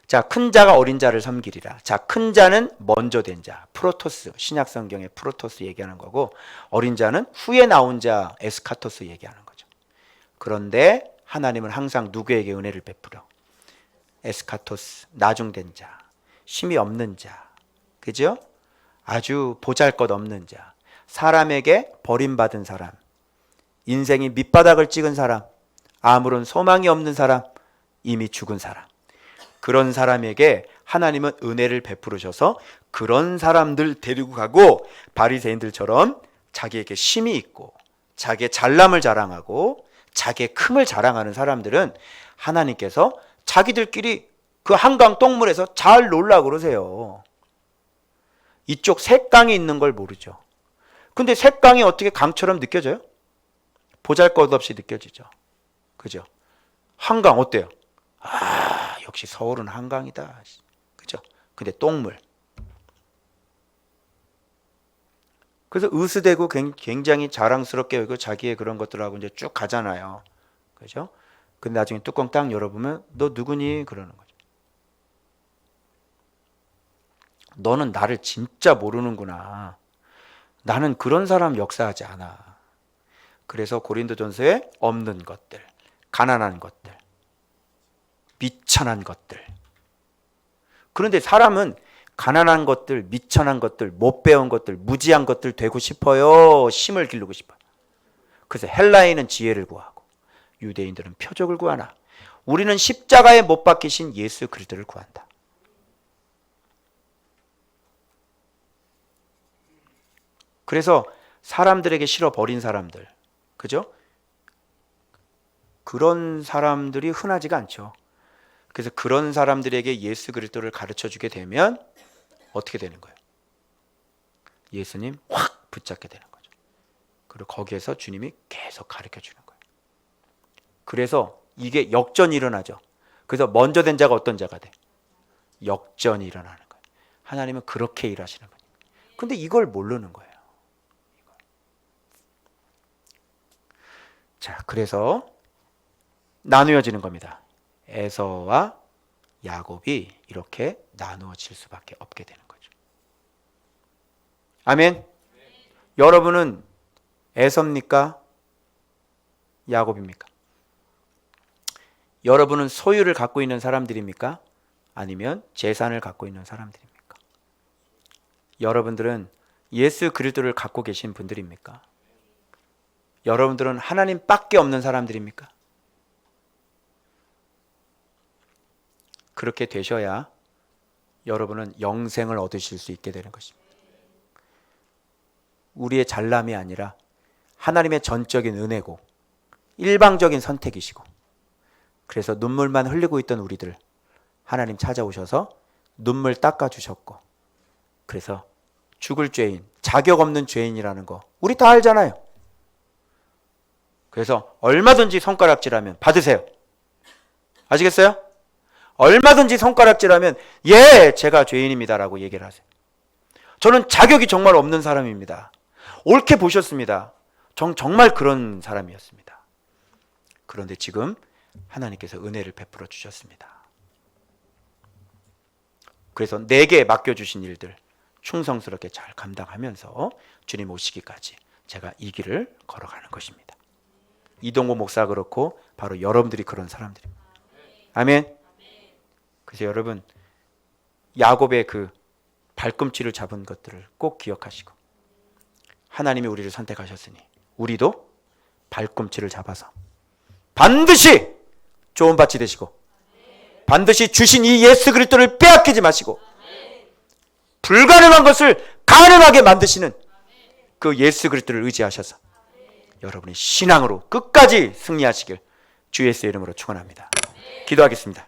자, 큰 자가 어린 자를 섬기리라. 자, 큰 자는 먼저 된 자, 프로토스, 신약 성경의 프로토스 얘기하는 거고, 어린 자는 후에 나온 자, 에스카토스 얘기하는 거죠. 그런데 하나님은 항상 누구에게 은혜를 베풀어? 에스카토스, 나중된 자, 심이 없는 자, 그죠? 아주 보잘것없는 자, 사람에게 버림받은 사람, 인생이 밑바닥을 찍은 사람, 아무런 소망이 없는 사람, 이미 죽은 사람, 그런 사람에게 하나님은 은혜를 베풀으셔서 그런 사람들 데리고 가고, 바리새인들처럼 자기에게 심이 있고 자기의 잘남을 자랑하고 자기의 큼을 자랑하는 사람들은 하나님께서 자기들끼리 그 한강 똥물에서 잘 놀라 그러세요. 이쪽 샛강이 있는 걸 모르죠. 근데 샛강이 어떻게 강처럼 느껴져요? 보잘것없이 느껴지죠. 그죠? 한강 어때요? 아, 역시 서울은 한강이다. 그죠? 근데 똥물. 그래서 으스대고 굉장히 자랑스럽게 여기고 자기의 그런 것들하고 이제 쭉 가잖아요. 그죠? 근데 나중에 뚜껑 딱 열어보면 너 누구니? 그러는 거죠. 너는 나를 진짜 모르는구나. 나는 그런 사람 역사하지 않아. 그래서 고린도전서에 없는 것들, 가난한 것들, 미천한 것들. 그런데 사람은 가난한 것들, 미천한 것들, 못 배운 것들, 무지한 것들 되고 싶어요. 힘을 기르고 싶어요. 그래서 헬라인은 지혜를 구하고 유대인들은 표적을 구하나 우리는 십자가에 못 박히신 예수 그리스도를 구한다. 그래서 사람들에게 실어 버린 사람들, 그죠? 그런 사람들이 흔하지가 않죠. 그래서 그런 사람들에게 예수 그리스도를 가르쳐 주게 되면 어떻게 되는 거예요? 예수님 확 붙잡게 되는 거죠. 그리고 거기에서 주님이 계속 가르쳐 주는 거예요. 그래서 이게 역전이 일어나죠. 그래서 먼저 된 자가 어떤 자가 돼? 역전이 일어나는 거예요. 하나님은 그렇게 일하시는 거예요. 근데 이걸 모르는 거예요. 자, 그래서 나누어지는 겁니다. 에서와 야곱이 이렇게 나누어질 수밖에 없게 되는 거죠. 아멘. 여러분은 에서입니까? 야곱입니까? 여러분은 소유를 갖고 있는 사람들입니까? 아니면 재산을 갖고 있는 사람들입니까? 여러분들은 예수 그리스도를 갖고 계신 분들입니까? 여러분들은 하나님밖에 없는 사람들입니까? 그렇게 되셔야 여러분은 영생을 얻으실 수 있게 되는 것입니다. 우리의 잘남이 아니라 하나님의 전적인 은혜고 일방적인 선택이시고, 그래서 눈물만 흘리고 있던 우리들 하나님 찾아오셔서 눈물 닦아주셨고, 그래서 죽을 죄인, 자격 없는 죄인이라는 거 우리 다 알잖아요. 그래서 얼마든지 손가락질하면 받으세요. 아시겠어요? 얼마든지 손가락질하면 예, 제가 죄인입니다라고 얘기를 하세요. 저는 자격이 정말 없는 사람입니다. 옳게 보셨습니다. 정말 그런 사람이었습니다. 그런데 지금 하나님께서 은혜를 베풀어 주셨습니다. 그래서 내게 맡겨주신 일들 충성스럽게 잘 감당하면서 주님 오시기까지 제가 이 길을 걸어가는 것입니다. 이동호 목사가 그렇고 바로 여러분들이 그런 사람들입니다. 아멘. 그래서 여러분, 야곱의 그 발꿈치를 잡은 것들을 꼭 기억하시고, 하나님이 우리를 선택하셨으니 우리도 발꿈치를 잡아서 반드시 좋은 밭이 되시고, 반드시 주신 이 예수 그리스도를 빼앗기지 마시고, 불가능한 것을 가능하게 만드시는 그 예수 그리스도를 의지하셔서 여러분이 신앙으로 끝까지 승리하시길 주 예수의 이름으로 축원합니다. 기도하겠습니다.